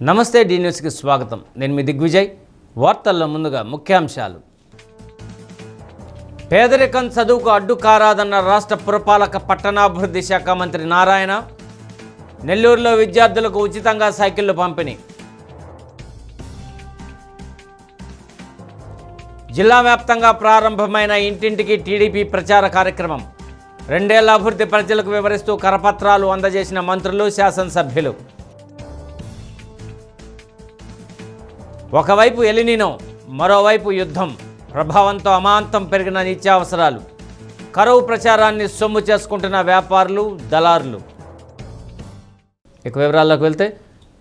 నమస్తే డి న్యూస్కి స్వాగతం. నేను మీ దిగ్విజయ్. వార్తల్లో ముందుగా ముఖ్యాంశాలు. పేదరికం చదువుకు అడ్డు కారాదన్న రాష్ట్ర పురపాలక పట్టణాభివృద్ధి శాఖ మంత్రి నారాయణ. నెల్లూరులో విద్యార్థులకు ఉచితంగా సైకిళ్లు పంపిణీ. జిల్లా వ్యాప్తంగా ప్రారంభమైన ఇంటింటికి టీడీపీ ప్రచార కార్యక్రమం. 2 ఏళ్ల అభివృద్ధి ప్రజలకు వివరిస్తూ కరపత్రాలు అందజేసిన మంత్రులు, శాసనసభ్యులు. ఒకవైపు ఎలినినో, మరోవైపు యుద్ధం ప్రభావంతో అమాంతం పెరిగిన నిత్యావసరాలు. కరువు ప్రచారాన్ని సొమ్ము చేసుకుంటున్న వ్యాపారులు, దళారులు. ఇక వివరాల్లోకి వెళ్తే,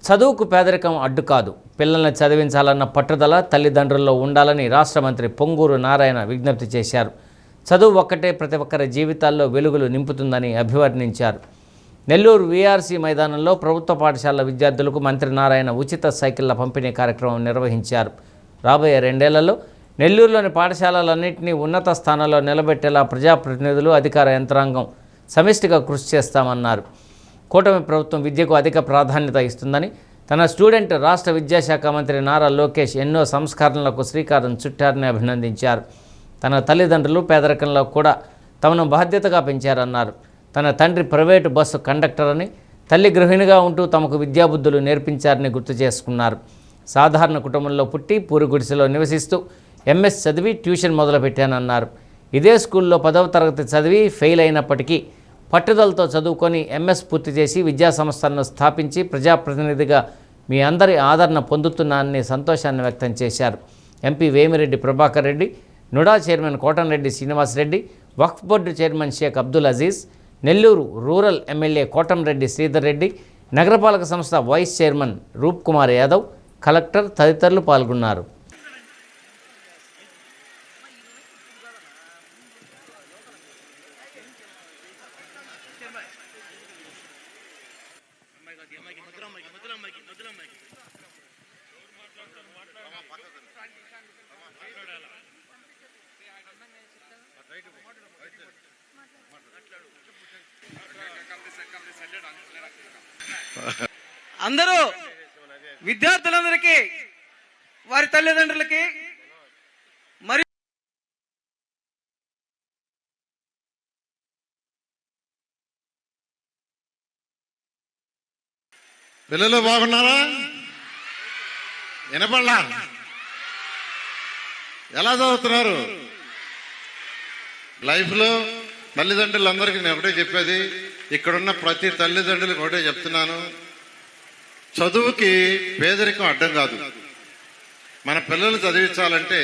చదువుకు పేదరికం అడ్డు కాదు, పిల్లల్ని చదివించాలన్న పట్టుదల తల్లిదండ్రుల్లో ఉండాలని రాష్ట్ర మంత్రి పొంగూరు నారాయణ విజ్ఞప్తి చేశారు. చదువు ఒక్కటే ప్రతి ఒక్కరి జీవితాల్లో వెలుగులు నింపుతుందని అభివర్ణించారు. నెల్లూరు వీఆర్సీ మైదానంలో ప్రభుత్వ పాఠశాల విద్యార్థులకు మంత్రి నారాయణ ఉచిత సైకిళ్ల పంపిణీ కార్యక్రమం నిర్వహించారు. రాబోయే 2 ఏళ్లలో నెల్లూరులోని పాఠశాలలన్నింటినీ ఉన్నత స్థానంలో నిలబెట్టేలా ప్రజాప్రతినిధులు, అధికార యంత్రాంగం సమిష్టిగా కృషి చేస్తామన్నారు. కూటమి ప్రభుత్వం విద్యకు అధిక ప్రాధాన్యత ఇస్తుందని, తన స్టూడెంట్ రాష్ట్ర విద్యాశాఖ మంత్రి నారా లోకేష్ ఎన్నో సంస్కరణలకు శ్రీకారం చుట్టారని అభినందించారు. తన తల్లిదండ్రులు పేదరికంలో కూడా తమను బాధ్యతగా పెంచారన్నారు. తన తండ్రి ప్రైవేటు బస్సు కండక్టర్ అని, తల్లి గృహిణిగా ఉంటూ తమకు విద్యాబుద్ధులు నేర్పించారని గుర్తు చేసుకున్నారు. సాధారణ కుటుంబంలో పుట్టి పూరి గుడిసెలో నివసిస్తూ ఎంఎస్ చదివి ట్యూషన్ మొదలుపెట్టానన్నారు. ఇదే స్కూల్లో 10వ తరగతి చదివి ఫెయిల్ అయినప్పటికీ పట్టుదలతో చదువుకొని ఎంఎస్ పూర్తి చేసి విద్యాసంస్థలను స్థాపించి ప్రజాప్రతినిధిగా మీ అందరి ఆదరణ పొందుతున్నానని సంతోషాన్ని వ్యక్తం చేశారు. MP Vemireddy Prabhakar Reddy, NUDA chairman Kotamreddy Srinivasareddy, Waqf board chairman Sheikh Abdul Aziz, Nellore rural MLA Kotamreddy Sridhar Reddy, నగరపాలక సంస్థ vice chairman Roop Kumar Yadav, collector తదితరులు పాల్గొన్నారు. అందరూ విద్యార్థులందరికీ, వారి తల్లిదండ్రులకి మరియు పిల్లలు బాగున్నారా? వినపడలా? ఎలా చదువుతున్నారు? లైఫ్లో తల్లిదండ్రులందరికీ నేను ఒకటే చెప్పేది, ఇక్కడున్న ప్రతి తల్లిదండ్రులకు ఒకటే చెప్తున్నాను, చదువుకి పేదరికం అడ్డం కాదు. మన పిల్లలు చదివించాలంటే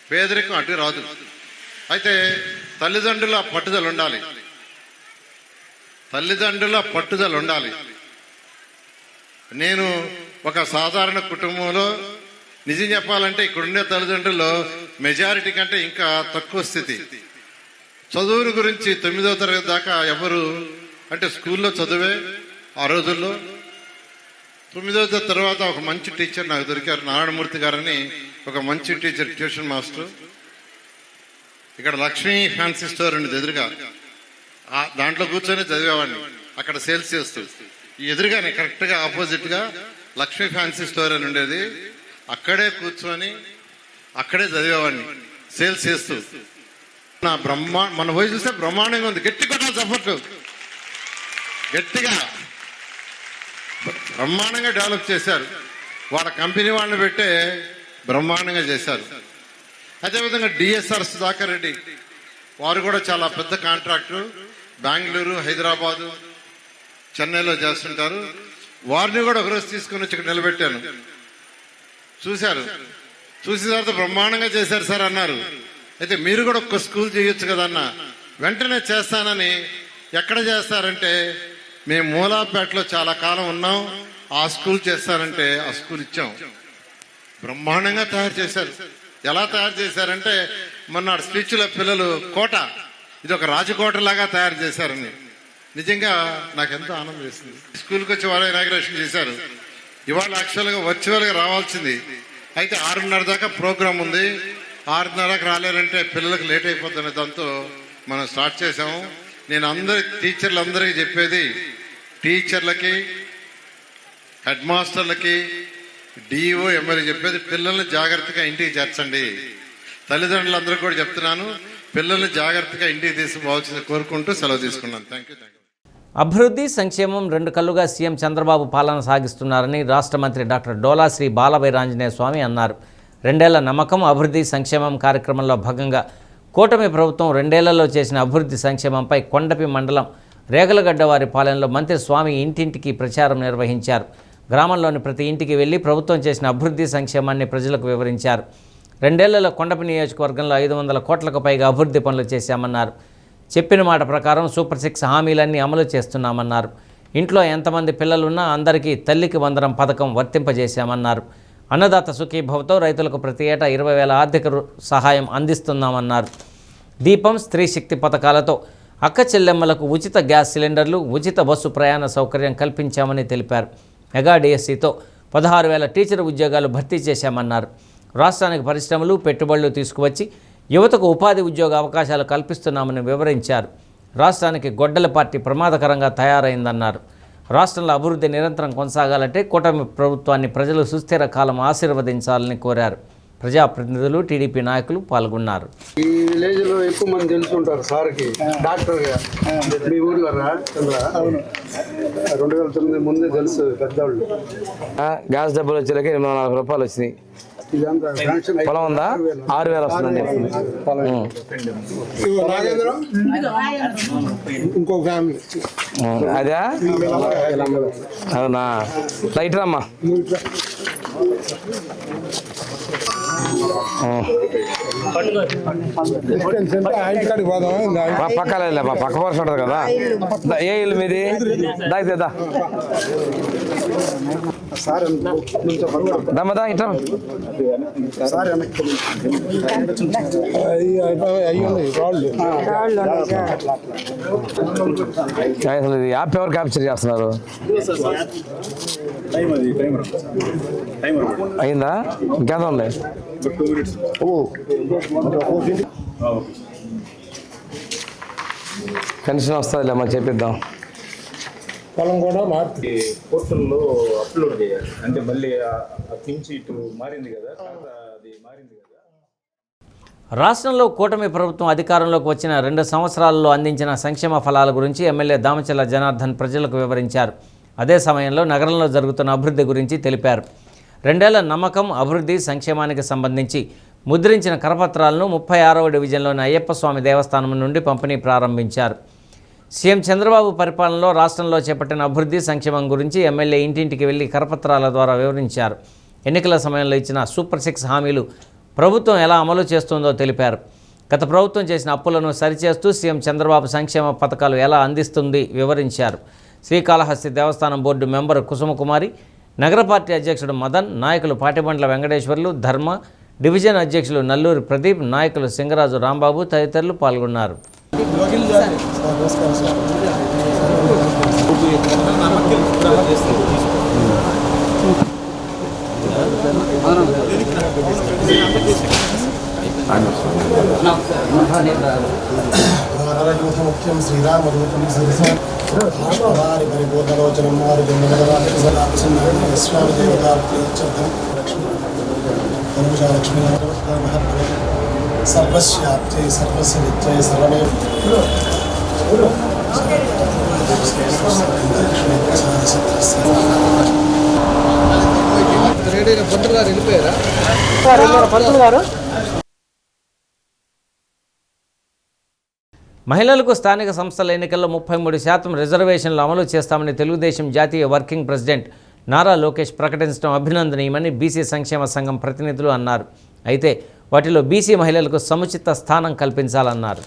పేదరికం అడ్డు రాదు. అయితే తల్లిదండ్రుల పట్టుదల ఉండాలి. తల్లిదండ్రుల పట్టుదల ఉండాలి. నేను ఒక సాధారణ కుటుంబంలో నిజం చెప్పాలంటే ఇక్కడుండే తల్లిదండ్రుల్లో మెజారిటీ కంటే ఇంకా తక్కువ స్థితి. చదువుల గురించి 9వ తరగతి దాకా ఎవరు అంటే స్కూల్లో చదువే. ఆ రోజుల్లో 9వ తరగతి తర్వాత ఒక మంచి టీచర్ నాకు దొరికారు, నారాయణమూర్తి గారని, ఒక మంచి టీచర్, ట్యూషన్ మాస్టర్. ఇక్కడ లక్ష్మీ ఫ్యాన్సీ స్టోర్ ఉండేది ఎదురుగా, దాంట్లో కూర్చొని చదివేవాడిని. అక్కడ సేల్స్ చేస్తూ ఎదురుగానే కరెక్ట్గా ఆపోజిట్గా లక్ష్మీ ఫ్యాన్సీ స్టోర్ అని ఉండేది. అక్కడే కూర్చొని అక్కడే చదివేవాడిని సేల్స్ చేస్తూ. మన పోయి చూస్తే బ్రహ్మాండంగా ఉంది. గట్టి కొట్టాలి సపోర్ట్, గట్టిగా బ్రహ్మాండంగా డెవలప్ చేశారు. వాళ్ళ కంపెనీ వాళ్ళని పెట్టే బ్రహ్మాండంగా చేశారు. అదేవిధంగా డిఎస్ఆర్ సుధాకర్ రెడ్డి వారు కూడా చాలా పెద్ద కాంట్రాక్టర్, బెంగళూరు, హైదరాబాదు, చెన్నైలో చేస్తుంటారు. వారిని కూడా ఒకరోజు తీసుకుని వచ్చి ఇక్కడ నిలబెట్టాను. చూశారు, చూసిన తర్వాత బ్రహ్మాండంగా చేశారు సార్ అన్నారు. అయితే మీరు కూడా ఒక్క స్కూల్ చేయొచ్చు కదన్న. వెంటనే చేస్తానని. ఎక్కడ చేస్తారంటే, మేము మూలాపేటలో చాలా కాలం ఉన్నాం, ఆ స్కూల్ చేస్తారంటే ఆ స్కూల్ ఇచ్చాం. బ్రహ్మాండంగా తయారు చేశారు. ఎలా తయారు చేశారంటే, మొన్న స్పీచ్లో పిల్లలు కోట, ఇది ఒక రాజకోట లాగా తయారు చేశారని. నిజంగా నాకు ఎంతో ఆనందం వేస్తుంది. స్కూల్కి వచ్చి వాళ్ళు ఇనాగ్రేషన్ చేశారు. ఇవాళ యాక్చువల్గా వర్చువల్గా రావాల్సింది. అయితే 6:30 దాకా ప్రోగ్రామ్ ఉంది. 6:30కి రాలేరంటే పిల్లలకు లేట్ అయిపోతున్న దాంతో మనం స్టార్ట్ చేసాము. నేను టీచర్లందరికీ చెప్పేది, టీచర్లకి హెడ్ మాస్టర్లకి డిఓ ఎమ్మెల్యే చెప్పేది పిల్లల్ని జాగ్రత్తగా ఇంటికి చేర్చండి. తల్లిదండ్రులందరూ కూడా చెప్తున్నాను, పిల్లల్ని జాగ్రత్తగా ఇంటికి తీసుకుపోవాల్సింది కోరుకుంటూ సెలవు తీసుకున్నాను. Thank you. అభివృద్ధి సంక్షేమం రెండు కళ్ళుగా సీఎం చంద్రబాబు పాలన సాగిస్తున్నారని రాష్ట్ర మంత్రి డాక్టర్ డోలా శ్రీ బాలవీరాంజనేయ స్వామి అన్నారు. 2 ఏళ్ల నమ్మకం అభివృద్ధి సంక్షేమం కార్యక్రమంలో భాగంగా కూటమి ప్రభుత్వం 2 ఏళ్లలో చేసిన అభివృద్ధి సంక్షేమంపై కొండపి మండలం రేగలగడ్డవారి పాలెంలో మంత్రి స్వామి ఇంటింటికి ప్రచారం నిర్వహించారు. గ్రామంలోని ప్రతి ఇంటికి వెళ్లి ప్రభుత్వం చేసిన అభివృద్ధి సంక్షేమాన్ని ప్రజలకు వివరించారు. 2 ఏళ్లలో కొండపి నియోజకవర్గంలో 500 కోట్లకు పైగా అభివృద్ధి పనులు చేశామన్నారు. చెప్పిన మాట ప్రకారం సూపర్ 6 హామీలన్నీ అమలు చేస్తున్నామన్నారు. ఇంట్లో ఎంతమంది పిల్లలున్నా అందరికీ తల్లికి వందనం పథకం వర్తింపజేశామన్నారు. అన్నదాత సుఖీభవతో రైతులకు ప్రతి ఏటా 20,000 ఆర్థిక సహాయం అందిస్తున్నామన్నారు. దీపం, స్త్రీ శక్తి పథకాలతో అక్క చెల్లెమ్మలకు ఉచిత గ్యాస్ సిలిండర్లు, ఉచిత బస్సు ప్రయాణ సౌకర్యం కల్పించామని తెలిపారు. మెగా డిఎస్సితో 16,000 టీచర్ ఉద్యోగాలు భర్తీ చేశామన్నారు. రాష్ట్రానికి పరిశ్రమలు, పెట్టుబడులు తీసుకువచ్చి యువతకు ఉపాధి ఉద్యోగ అవకాశాలు కల్పిస్తున్నామని వివరించారు. రాష్ట్రానికి గొడ్డల పార్టీ ప్రమాదకరంగా తయారైందన్నారు. రాష్ట్రంలో అభివృద్ధి నిరంతరం కొనసాగాలంటే కూటమి ప్రభుత్వాన్ని ప్రజలు సుస్థిర కాలం ఆశీర్వదించాలని కోరారు. ప్రజాప్రతినిధులు, టీడీపీ నాయకులు పాల్గొన్నారు. ఈ విలేజ్లో ఎక్కువ మంది తెలుసుంటారు సార్కి డాక్టర్గా. మీ ఊర్లో 2009 ముందే తెలుసు పెద్దవాళ్ళు. గ్యాస్ డబ్బులు వచ్చేలకి 840 రూపాయలు వచ్చినాయి. ఇదంతా శాంక్షన్ పొలం ఉందా? 6,000 వస్తుందండి. ఇంకో ఫ్యామిలీ అదే అవునా? లైట్ రమ్మా. పక్కన పక్క పర్స్ ఉంటుంది కదా. ఏ ఇల్లు మీది? దాయిదా దమ్మదా ఇట్లా అసలు ఇది యాప్ ఎవరు క్యాప్చర్ చేస్తున్నారు? అయిందా? ఇంకెంత ఉంది? పెన్షన్ వస్తుందిలే, మాకు చెప్పిద్దాం. పొలం కూడా మార్చి పోర్టల్లో అప్లోడ్ చేయాలి. అంటే మళ్ళీ నుంచి ఇటు మారింది కదా, అది మారింది కదా. రాష్ట్రంలో కూటమి ప్రభుత్వం అధికారంలోకి వచ్చిన 2 సంవత్సరాల్లో అందించిన సంక్షేమ ఫలాల గురించి ఎమ్మెల్యే దామచల్ల జనార్దన్ ప్రజలకు వివరించారు. అదే సమయంలో నగరంలో జరుగుతున్న అభివృద్ధి గురించి తెలిపారు. 2 ఏళ్ల నమ్మకం అభివృద్ధి సంక్షేమానికి సంబంధించి ముద్రించిన కరపత్రాలను 36వ డివిజన్లోని అయ్యప్ప స్వామి దేవస్థానం నుండి పంపిణీ ప్రారంభించారు. సీఎం చంద్రబాబు పరిపాలనలో రాష్ట్రంలో చేపట్టిన అభివృద్ధి సంక్షేమం గురించి ఎమ్మెల్యే ఇంటింటికి వెళ్లి కరపత్రాల ద్వారా వివరించారు. ఎన్నికల సమయంలో ఇచ్చిన సూపర్ 6 హామీలు ప్రభుత్వం ఎలా అమలు చేస్తుందో తెలిపారు. గత ప్రభుత్వం చేసిన అప్పులను సరిచేస్తూ సీఎం చంద్రబాబు సంక్షేమ పథకాలు ఎలా అందిస్తుంది వివరించారు. శ్రీకాళహస్తి దేవస్థానం బోర్డు మెంబరు కుసుమకుమారి, నగర పార్టీ అధ్యక్షుడు మదన్, నాయకులు పాటిబండ్ల వెంకటేశ్వర్లు, ధర్మ, డివిజన్ అధ్యక్షులు నల్లూరి ప్రదీప్, నాయకులు సింగరాజు రాంబాబు తదితరులు పాల్గొన్నారు. ముఖ్యం శ్రీరామరూపం వారి పరిపూర్ణలోచనం వారి స్వామి దేవతార్థం లక్ష్మీ సర్వస్యాప్తే సర్వస్య నిత్యై సర్వమే మహిళలకు స్థానిక సంస్థల ఎన్నికల్లో 33% రిజర్వేషన్లు అమలు చేస్తామని తెలుగుదేశం జాతీయ వర్కింగ్ ప్రెసిడెంట్ నారా లోకేష్ ప్రకటించడం అభినందనీయమని బీసీ సంక్షేమ సంఘం ప్రతినిధులు అన్నారు. అయితే వాటిలో బీసీ మహిళలకు సముచిత స్థానం కల్పించాలన్నారు.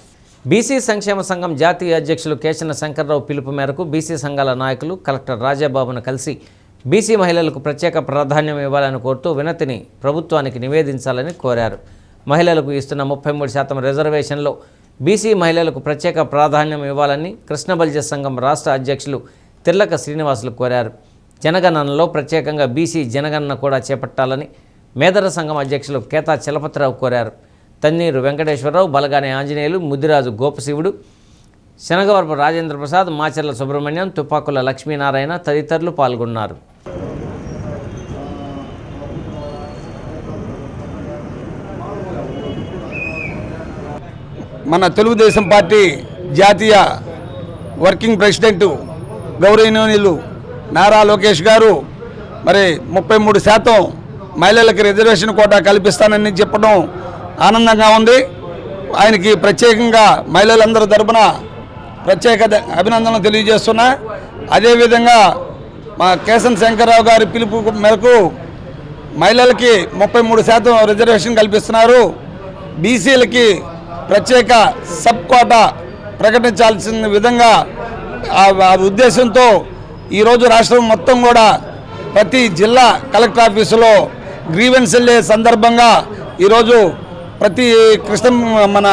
బీసీ సంక్షేమ సంఘం జాతీయ అధ్యక్షులు కేశన శంకర్రావు పిలుపు మేరకు బీసీ సంఘాల నాయకులు కలెక్టర్ రాజాబాబును కలిసి బీసీ మహిళలకు ప్రత్యేక ప్రాధాన్యం ఇవ్వాలని కోరుతూ వినతిని ప్రభుత్వానికి నివేదించాలని కోరారు. మహిళలకు ఇస్తున్న 33% రిజర్వేషన్లో బీసీ మహిళలకు ప్రత్యేక ప్రాధాన్యం ఇవ్వాలని కృష్ణబల్జ సంఘం రాష్ట్ర అధ్యక్షులు తిర్లక శ్రీనివాసులు కోరారు. జనగణనలో ప్రత్యేకంగా బీసీ జనగణన కూడా చేపట్టాలని మేదర సంఘం అధ్యక్షులు కేతా చలపతిరావు కోరారు. తన్నీరు వెంకటేశ్వరరావు, బలగానే ఆంజనేయులు, ముద్దిరాజు గోపశివుడు, శనగవరపు రాజేంద్ర ప్రసాద్, మాచర్ల సుబ్రహ్మణ్యం, తుపాకుల లక్ష్మీనారాయణ తదితరులు పాల్గొన్నారు. మన తెలుగుదేశం పార్టీ జాతీయ వర్కింగ్ ప్రెసిడెంట్ గౌరవనీయులు నారా లోకేష్ గారు మరి 33% మహిళలకు రిజర్వేషన్ కోటా కల్పిస్తానని చెప్పడం ఆనందంగా ఉంది. ఆయనకి ప్రత్యేకంగా మహిళలందరి తరపున ప్రత్యేక అభినందనలు తెలియజేస్తున్నా. అదేవిధంగా మా కేశన్ శంకర్రావు గారి పిలుపు మేరకు మహిళలకి 33% రిజర్వేషన్ కల్పిస్తున్నారు. బీసీలకి ప్రత్యేక సబ్ కోటా ప్రకటించాల్సిన విధంగా ఆ ఉద్దేశంతో ఈరోజు రాష్ట్రం మొత్తం కూడా ప్రతి జిల్లా కలెక్టర్ ఆఫీసులో గ్రీవెన్స్ వెళ్ళే సందర్భంగా ఈరోజు ప్రతి మన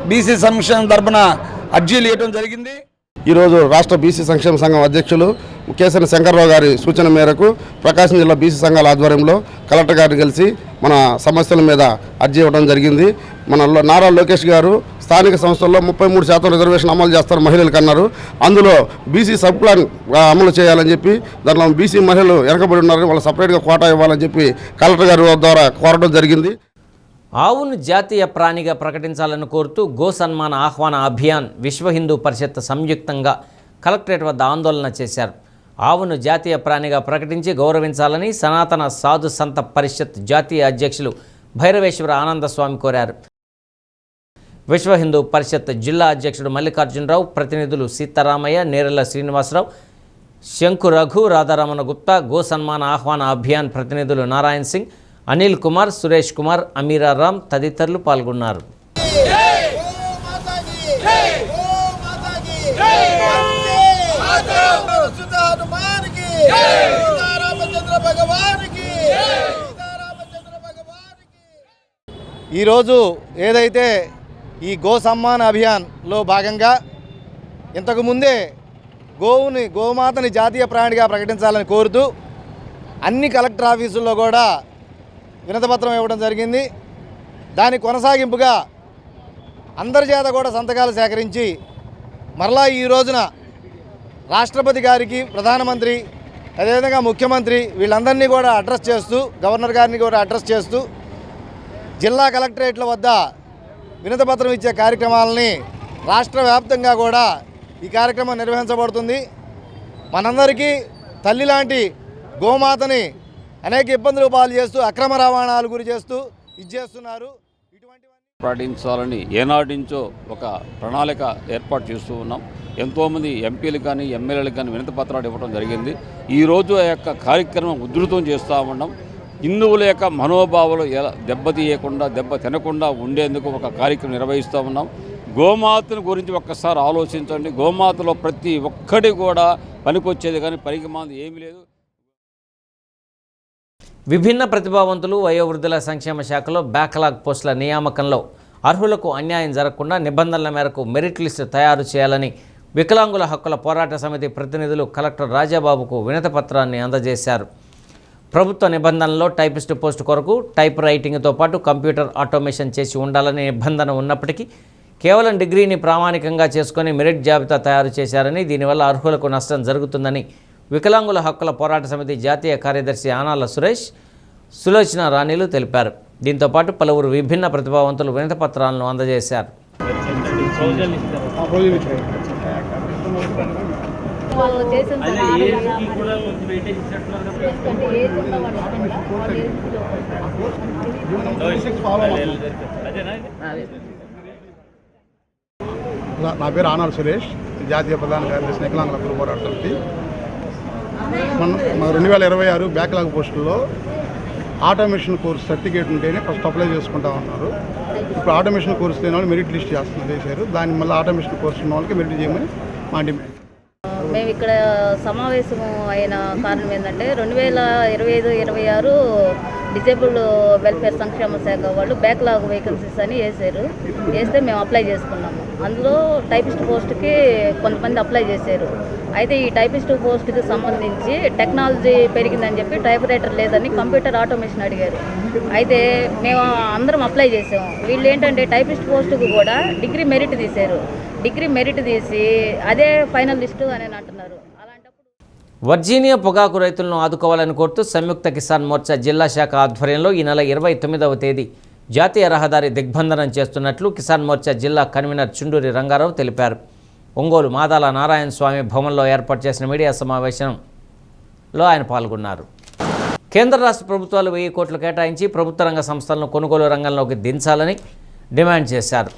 బీసీ సంక్షేమ తరపున అర్జీలు ఇవ్వడం జరిగింది. ఈరోజు రాష్ట్ర బీసీ సంక్షేమ సంఘం అధ్యక్షులు కేశన శంకర్రావు గారి సూచన మేరకు ప్రకాశం జిల్లా బీసీ సంఘాల ఆధ్వర్యంలో కలెక్టర్ గారిని కలిసి మన సమస్యల మీద అర్జీ ఇవ్వడం జరిగింది. మన నారా లోకేష్ గారు స్థానిక సంస్థల్లో 33% రిజర్వేషన్ అమలు చేస్తారు మహిళలకు అన్నారు. అందులో బీసీ సబ్ ప్లాన్ అమలు చేయాలని చెప్పి దాంట్లో బీసీ మహిళలు వెనకబడి ఉన్నారని వాళ్ళు సపరేట్గా కోటా ఇవ్వాలని చెప్పి కలెక్టర్ గారి ద్వారా కోరడం జరిగింది. ఆవును జాతీయ ప్రాణిగా ప్రకటించాలని కోరుతూ గో సన్మాన ఆహ్వాన అభియాన్ విశ్వ హిందూ పరిషత్ సంయుక్తంగా కలెక్టరేట్ వద్ద ఆందోళన చేశారు. ఆవును జాతీయ ప్రాణిగా ప్రకటించి గౌరవించాలని సనాతన సాధు సంత పరిషత్ జాతీయ అధ్యక్షులు భైరవేశ్వర ఆనందస్వామి కోరారు. విశ్వ హిందూ పరిషత్ జిల్లా అధ్యక్షుడు మల్లికార్జునరావు, ప్రతినిధులు సీతారామయ్య, నేరెళ్ల శ్రీనివాసరావు, శంకు రఘు, రాధారమణ గుప్తా, గో సన్మాన ఆహ్వాన అభియాన్ ప్రతినిధులు నారాయణ సింగ్, అనిల్ కుమార్, సురేష్ కుమార్, అమీరారామ్ తదితరులు పాల్గొన్నారు. ఈరోజు ఏదైతే ఈ గో సమ్మాన్ అభియాన్లో భాగంగా ఇంతకుముందే గోమాతని జాతీయ ప్రాణిగా ప్రకటించాలని కోరుతూ అన్ని కలెక్టర్ ఆఫీసుల్లో కూడా వినతిపత్రం ఇవ్వడం జరిగింది. దాని కొనసాగింపుగా అందరి చేత కూడా సంతకాలు సేకరించి మరలా ఈ రోజున రాష్ట్రపతి గారికి, ప్రధానమంత్రి, అదేవిధంగా ముఖ్యమంత్రి వీళ్ళందరినీ కూడా అడ్రస్ చేస్తూ, గవర్నర్ గారిని కూడా అడ్రస్ చేస్తూ జిల్లా కలెక్టరేట్ల వద్ద వినతిపత్రం ఇచ్చే కార్యక్రమాలని రాష్ట్ర వ్యాప్తంగా కూడా ఈ కార్యక్రమం నిర్వహించబడుతుంది. మనందరికీ తల్లి లాంటి గోమాతని అనేక ఇబ్బందులు పాలు చేస్తూ అక్రమ రవాణాలు గురి చేస్తూ ఇచ్చేస్తున్నారు. పాటించాలని ఏనాటి నుంచో ఒక ప్రణాళిక ఏర్పాటు చేస్తూ ఉన్నాం. ఎంతోమంది ఎంపీలు కానీ ఎమ్మెల్యేలకు కానీ వినతి పత్రాలు ఇవ్వడం జరిగింది. ఈరోజు ఆ యొక్క కార్యక్రమం ఉధృతం చేస్తూ ఉన్నాం. హిందువుల యొక్క మనోభావాలు ఎలా దెబ్బతీయకుండా, దెబ్బ తినకుండా ఉండేందుకు ఒక కార్యక్రమం నిర్వహిస్తూ ఉన్నాం. గోమాతను గురించి ఒక్కసారి ఆలోచించండి. గోమాతలో ప్రతి ఒక్కటి కూడా పనికొచ్చేది కానీ పనికిమాలినది ఏమీ లేదు. విభిన్న ప్రతిభావంతులు, వయోవృద్ధుల సంక్షేమ శాఖలో బ్యాక్లాగ్ పోస్టుల నియామకంలో అర్హులకు అన్యాయం జరగకుండా నిబంధనల మేరకు మెరిట్ లిస్టు తయారు చేయాలని వికలాంగుల హక్కుల పోరాట సమితి ప్రతినిధులు కలెక్టర్ రాజాబాబుకు వినతి పత్రాన్ని అందజేశారు. ప్రభుత్వ నిబంధనల్లో టైపిస్టు పోస్టు కొరకు టైప్ రైటింగ్తో పాటు కంప్యూటర్ ఆటోమేషన్ చేసి ఉండాలనే నిబంధన ఉన్నప్పటికీ కేవలం డిగ్రీని ప్రామాణికంగా చేసుకొని మెరిట్ జాబితా తయారు చేశారని, దీనివల్ల అర్హులకు నష్టం జరుగుతుందని వికలాంగుల హక్కుల పోరాట సమితి జాతీయ కార్యదర్శి ఆనాల సురేష్, సులోచన రాణిలు తెలిపారు. దీంతోపాటు పలువురు విభిన్న ప్రతిభావంతులు వినతి పత్రాలను అందజేశారు. నా పేరు ఆనాల సురేష్, జాతీయ ప్రధాన కార్యదర్శి వికలాంగుల హక్కుల పోరాట సమితి. మన 2026 బ్యాక్లాగ్ పోస్టుల్లో ఆటోమేషన్ కోర్స్ సర్టిఫికేట్ ఉంటేనే ఫస్ట్ అప్లై చేసుకుంటా ఉన్నారు. ఇప్పుడు ఆటోమేషన్ కోర్స్ లేని వాళ్ళు మెరిట్ లిస్ట్ చేశారు. దాన్ని మళ్ళీ ఆటోమేషన్ కోర్స్ ఉన్న వాళ్ళకి మెరిట్ చేయమని మా డిమాండ్. మేము ఇక్కడ సమావేశం అయిన కారణం ఏంటంటే 2025-26 డిజేబుల్డ్ వెల్ఫేర్ సంక్షేమ శాఖ వాళ్ళు బ్యాక్లాగ్ వేకెన్సీస్ అని వేస్తే మేము అప్లై చేసుకున్నాము. అందులో టైపిస్ట్ పోస్ట్కి కొంతమంది అప్లై చేశారు. అయితే ఈ టైపిస్ట్ పోస్ట్కి సంబంధించి టెక్నాలజీ పెరిగిందని చెప్పి టైప్ రైటర్ లేదని కంప్యూటర్ ఆటోమేషన్ అడిగారు. అయితే మేము అందరం అప్లై చేసాము. వీళ్ళు ఏంటంటే టైపిస్ట్ పోస్టుకు కూడా డిగ్రీ మెరిట్ తీశారు. డిగ్రీ మెరిట్ తీసి అదే ఫైనల్ లిస్టు అని అంటున్నారు. వర్జీనియా పొగాకు రైతులను ఆదుకోవాలని కోరుతూ సంయుక్త కిసాన్ మోర్చా జిల్లా శాఖ ఆధ్వర్యంలో ఈ నెల 29వ తేదీ జాతీయ రహదారి దిగ్బంధనం చేస్తున్నట్లు కిసాన్ మోర్చా జిల్లా కన్వీనర్ చుండూరి రంగారావు తెలిపారు. ఒంగోలు మాదాల నారాయణ స్వామి భవన్లో ఏర్పాటు చేసిన మీడియా సమావేశంలో ఆయన పాల్గొన్నారు. కేంద్ర రాష్ట్ర ప్రభుత్వాలు 1000 కోట్లు కేటాయించి ప్రభుత్వ రంగ సంస్థలను కొనుగోలు రంగంలోకి దించాలని డిమాండ్ చేశారు.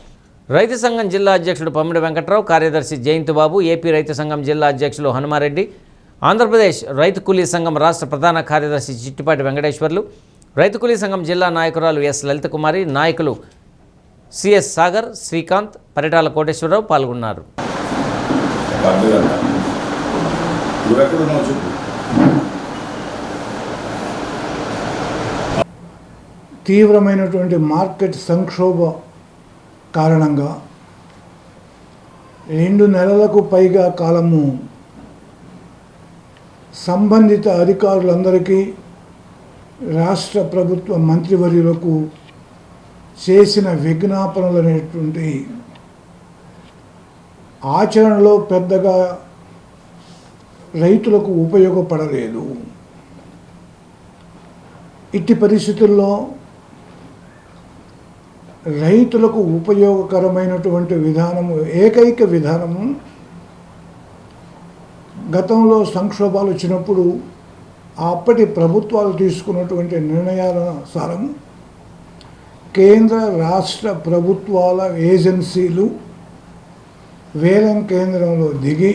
రైతు సంఘం జిల్లా అధ్యక్షుడు పమ్మిడి వెంకట్రావు, కార్యదర్శి జయంత్ బాబు, ఏపీ రైతు సంఘం జిల్లా అధ్యక్షులు హనుమారెడ్డి, ఆంధ్రప్రదేశ్ రైతు కూలీ సంఘం రాష్ట్ర ప్రధాన కార్యదర్శి చిట్టిపాటి వెంకటేశ్వర్లు, రైతు కూలీ సంఘం జిల్లా నాయకురాలు ఎస్ లలిత కుమారి, నాయకులు సిఎస్ సాగర్, శ్రీకాంత్, పరిటాల కోటేశ్వరరావు పాల్గొన్నారు. తీవ్రమైనటువంటి మార్కెట్ సంక్షోభ కారణంగా 2 నెలలకు పైగా కాలము సంబంధిత అధికారులందరికీ, రాష్ట్ర ప్రభుత్వ మంత్రివర్యులకు చేసిన విజ్ఞాపనలు అనేటువంటి ఆచరణలో పెద్దగా రైతులకు ఉపయోగపడలేదు. ఇట్టి పరిస్థితుల్లో రైతులకు ఉపయోగకరమైనటువంటి విధానము, ఏకైక విధానము, గతంలో సంక్షోభాలు వచ్చినప్పుడు అప్పటి ప్రభుత్వాలు తీసుకున్నటువంటి నిర్ణయానుసారం కేంద్ర రాష్ట్ర ప్రభుత్వాల ఏజెన్సీలు వేలం కేంద్రంలో దిగి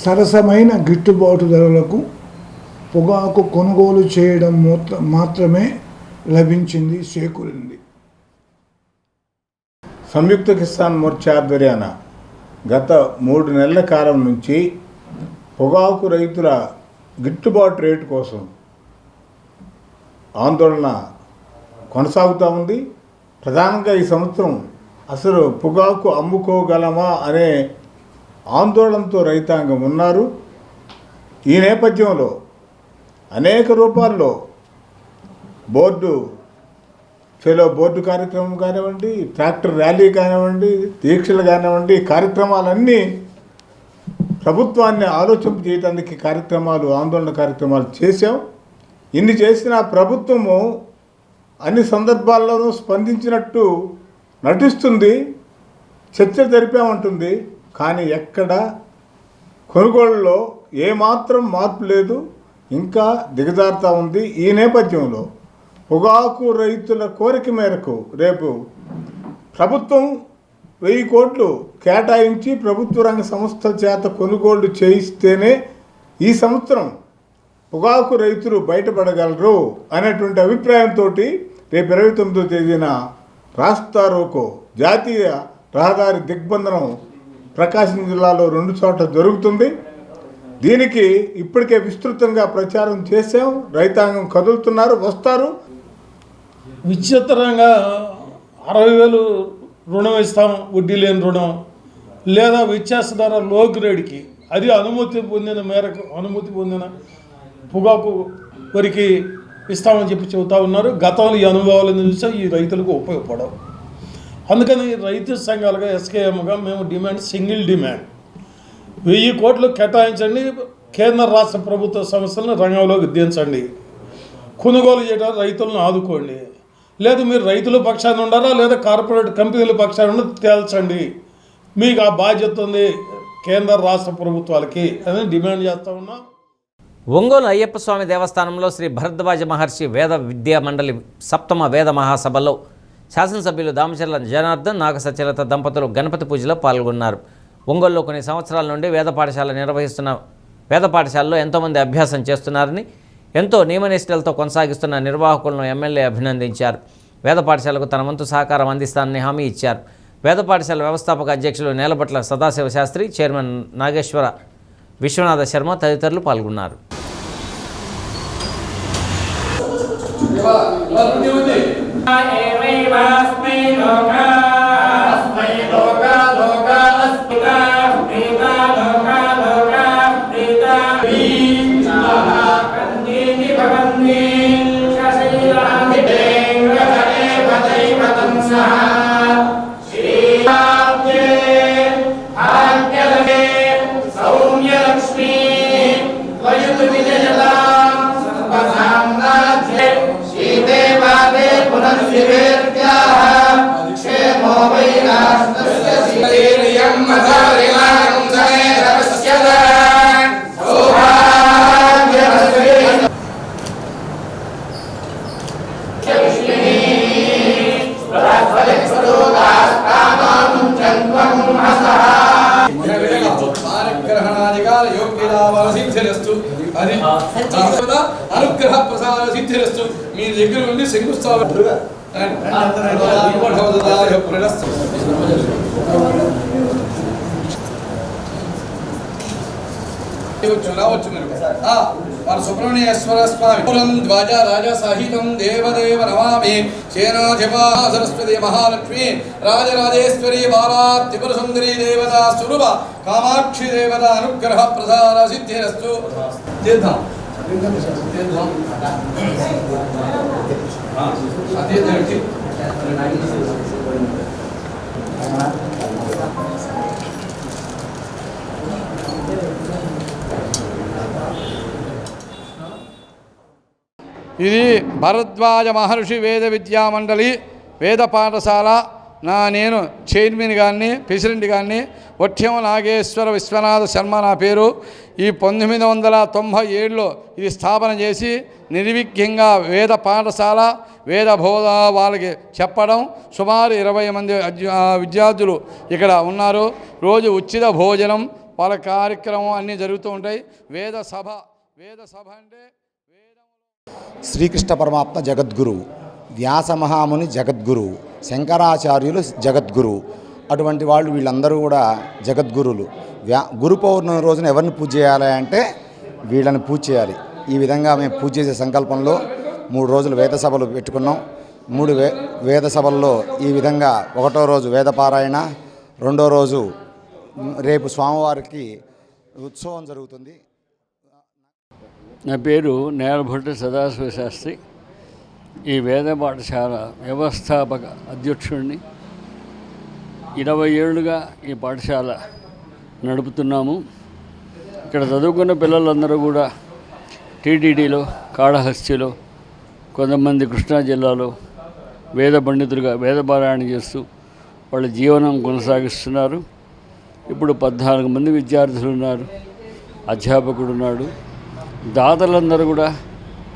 సరసమైన గిట్టుబాటు ధరలకు పొగాకు కొనుగోలు చేయడం మాత్రమే లభించింది, చేకూరింది. సంయుక్త కిసాన్ మోర్చా ఆధ్వర్యాన గత 3 నెలల కాలం నుంచి పొగాకు రైతుల గిట్టుబాటు రేటు కోసం ఆందోళన కొనసాగుతూ ఉంది. ప్రధానంగా ఈ సంవత్సరం అసలు పొగాకు అమ్ముకోగలమా అనే ఆందోళనతో రైతాంగం ఉన్నారు. ఈ నేపథ్యంలో అనేక రూపాల్లో బోర్డు కార్యక్రమం కానివ్వండి, ట్రాక్టర్ ర్యాలీ కానివ్వండి, దీక్షలు కానివ్వండి, కార్యక్రమాలన్నీ ప్రభుత్వాన్ని ఆలోచింప చేయడానికి ఆందోళన కార్యక్రమాలు చేశాం. ఇన్ని చేసిన ప్రభుత్వము అన్ని సందర్భాల్లోనూ స్పందించినట్టు నటిస్తుంది, చర్చ జరిపామంటుంది. కానీ ఎక్కడ కొనుగోళ్ళలో ఏమాత్రం మార్పు లేదు, ఇంకా దిగజారుతూ ఉంది. ఈ నేపథ్యంలో పొగాకు రైతుల కోరిక మేరకు రేపు ప్రభుత్వం 1000 కోట్లు కేటాయించి ప్రభుత్వ రంగ సంస్థల చేత కొనుగోళ్లు చేయిస్తేనే ఈ సంవత్సరం పొగాకు రైతులు బయటపడగలరు అనేటువంటి అభిప్రాయంతో రేపు 29వ తేదీన రాస్తా రోకో జాతీయ రహదారి దిగ్బంధనం ప్రకాశం జిల్లాలో 2 చోట్ల జరుగుతుంది. దీనికి ఇప్పటికే విస్తృతంగా ప్రచారం చేశాం. రైతాంగం కదులుతున్నారు, వస్తారు. విచిత్రంగా 60,000 రుణం ఇస్తాం, వడ్డీ లేని రుణం, లేదా వ్యత్యాస ధర లో గ్రేడ్కి, అది అనుమతి పొందిన పొగాకు వరికి ఇస్తామని చెప్పి చెబుతూ ఉన్నారు. గతంలో ఈ అనుభవాలను చూసా ఈ రైతులకు ఉపయోగపడవు. అందుకని రైతు సంఘాలుగా ఎస్కేఎంగా మేము సింగిల్ డిమాండ్ 1000 కోట్లు కేటాయించండి, కేంద్ర రాష్ట్ర ప్రభుత్వ సంస్థలను రంగంలోకి దించండి, కొనుగోలు చేయడానికి రైతులను ఆదుకోండి. లేదు మీరు రైతుల పక్షాన ఉండారా లేదా కార్పొరేట్ కంపెనీల పక్షాన తేల్చండి, మీకు ఆ బాధ్యత ఉంది కేంద్ర రాష్ట్ర ప్రభుత్వాలకి అని డిమాండ్ చేస్తూ ఉన్నాం. ఒంగోలు అయ్యప్ప స్వామి దేవస్థానంలో శ్రీ భరద్వాజ మహర్షి వేద విద్యా మండలి 7వ వేద మహాసభలో శాసనసభ్యులు దామచర్ల జనార్దన్, నాగసత్యలత దంపతులు గణపతి పూజలో పాల్గొన్నారు. ఒంగోలులో కొన్ని సంవత్సరాల నుండి వేద పాఠశాల నిర్వహిస్తున్న వేద పాఠశాలలో ఎంతోమంది అభ్యాసం చేస్తున్నారని, ఎంతో నియమనిష్టలతో కొనసాగిస్తున్న నిర్వాహకులను ఎమ్మెల్యే అభినందించారు. వేద పాఠశాలకు తన వంతు సహకారం అందిస్తానని హామీ ఇచ్చారు. వేద పాఠశాల వ్యవస్థాపక అధ్యక్షులు నేలపట్ల సదాశివ శాస్త్రి, చైర్మన్ నాగేశ్వర విశ్వనాథ శర్మ తదితరులు పాల్గొన్నారు. శ్రీదేవాదే పునః అనుగ్రహ ప్రసాద సిద్ధిరస్తు. మీ దగ్గర ఉండి శంకుస్థాపన సుబ్రహ్మణ్యేశ్వర స్వామి ధ్వజ రాజ సహితం దేవదేవ నమామి. సేనాధిపా సరస్వతి మహాలక్ష్మి రాజరాజేశ్వరి బాలా త్రిపుర సుందరి దేవతా స్వరూప కామాక్షి దేవత అనుగ్రహ ప్రసాద సిద్ధిరస్తు. తీర్థం ఇది భరద్వాజ మహర్షి వేద విద్యా మండలి వేద పాఠశాల. నేను చైర్మన్ గారిని, ప్రెసిడెంట్ గారిని వట్యం నాగేశ్వర విశ్వనాథ శర్మ నా పేరు. ఈ 1997లో ఇది స్థాపన చేసి నిర్విఘ్నంగా వేద పాఠశాల వేద బోధ వాళ్ళకి చెప్పడం. సుమారు 20 మంది విద్యార్థులు ఇక్కడ ఉన్నారు. రోజు ఉచిత భోజనం వాళ్ళ కార్యక్రమం అన్నీ జరుగుతూ ఉంటాయి. వేద సభ అంటే శ్రీకృష్ణ పరమాత్మ జగద్గురు, వ్యాస మహాముని జగద్గురు, శంకరాచార్యులు జగద్గురు. అటువంటి వాళ్ళు వీళ్ళందరూ కూడా జగద్గురులు. గురు పౌర్ణమి రోజున ఎవరిని పూజ చేయాలి అంటే వీళ్ళని పూజ చేయాలి. ఈ విధంగా మేము పూజ చేసే సంకల్పంలో 3 రోజులు వేద సభలు పెట్టుకున్నాం. 3 వేద సభల్లో ఈ విధంగా 1వ రోజు వేదపారాయణ, 2వ రోజు రేపు స్వామివారికి ఉత్సవం జరుగుతుంది. నా పేరు నేలభొట్ట సదాశివ శాస్త్రి. ఈ వేద పాఠశాల వ్యవస్థాపక అధ్యక్షుడిని. 20 ఏళ్ళుగా ఈ పాఠశాల నడుపుతున్నాము. ఇక్కడ చదువుకున్న పిల్లలందరూ కూడా టీటీడీలో, కాళహస్తిలో, కొంతమంది కృష్ణా జిల్లాలో వేద పండితులుగా వేదపారాయణ చేస్తూ వాళ్ళ జీవనం కొనసాగిస్తున్నారు. ఇప్పుడు 14 మంది విద్యార్థులు ఉన్నారు, అధ్యాపకుడు ఉన్నాడు. దాతలందరూ కూడా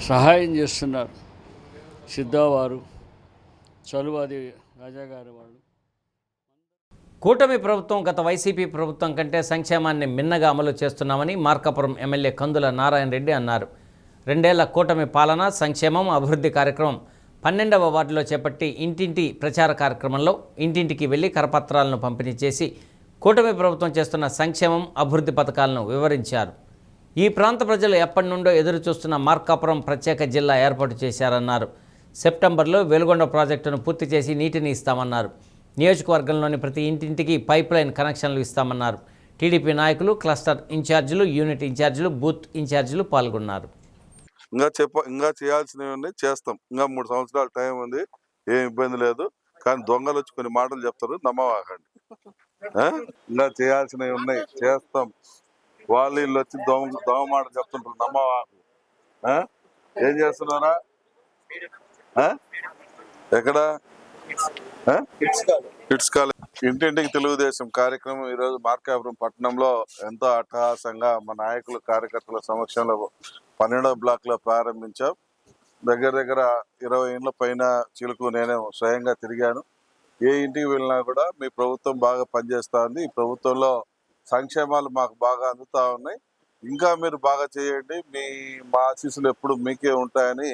సహాయం చేస్తున్నారు. సిద్ధావారు, చలువాది రాజాగారి వాళ్ళు. కూటమి ప్రభుత్వం గత వైసీపీ ప్రభుత్వం కంటే సంక్షేమాన్ని మిన్నగా అమలు చేస్తున్నామని మార్కాపురం ఎమ్మెల్యే కందుల నారాయణ రెడ్డి అన్నారు. 2 ఏళ్ల కూటమి పాలన, సంక్షేమం, అభివృద్ధి కార్యక్రమం 12వ వార్డులో చేపట్టి ఇంటింటి ప్రచార కార్యక్రమంలో ఇంటింటికి వెళ్లి కరపత్రాలను పంపిణీ చేసి కూటమి ప్రభుత్వం చేస్తున్న సంక్షేమం, అభివృద్ధి పథకాలను వివరించారు. ఈ ప్రాంత ప్రజలు ఎప్పటి నుండో ఎదురు చూస్తున్న మార్కాపురం ప్రత్యేక జిల్లా ఏర్పాటు చేశారన్నారు. సెప్టెంబర్లో వెలుగొండ ప్రాజెక్టును పూర్తి చేసి నీటిని ఇస్తామన్నారు. నియోజకవర్గంలోని ప్రతి ఇంటింటికి పైప్ లైన్ కనెక్షన్లు ఇస్తామన్నారు. టీడీపీ నాయకులు, క్లస్టర్ ఇన్ఛార్జీలు, యూనిట్ ఇన్ఛార్జీలు, బూత్ ఇన్ఛార్జీలు పాల్గొన్నారు. ఇంకా చేయాల్సినవి ఉన్నాయి, చేస్తాం. ఇంకా 3 సంవత్సరాల టైం ఉంది, ఏం ఇబ్బంది లేదు. కానీ దొంగలు వచ్చి కొన్ని మాటలు చెప్తారు, నమ్మవాకండి. ఇంకా చేయాల్సినవి ఉన్నాయి, చేస్తాం. వాళ్ళు వీళ్ళు వచ్చి దొంగ మాటలు చెప్తుంటారు, నమ్మవాకు. ఏం చేస్తున్నారా? ఎక్కడ కిడ్స్ కాలేజ్ ఇంటింటికి తెలుగుదేశం కార్యక్రమం ఈరోజు మార్కాపురం పట్టణంలో ఎంతో అట్టహాసంగా మా నాయకులు, కార్యకర్తల సమక్షంలో 12వ బ్లాక్ లో ప్రారంభించాం. దగ్గర 20 ఏళ్ళ పైన చిలుకు నేను స్వయంగా తిరిగాను. ఏ ఇంటికి వెళ్ళినా కూడా మీ ప్రభుత్వం బాగా పనిచేస్తా ఉంది, ఈ ప్రభుత్వంలో సంక్షేమాలు మాకు బాగా అందుతా ఉన్నాయి, ఇంకా మీరు బాగా చేయండి, మా ఆశీస్సులు ఎప్పుడు మీకే ఉంటాయని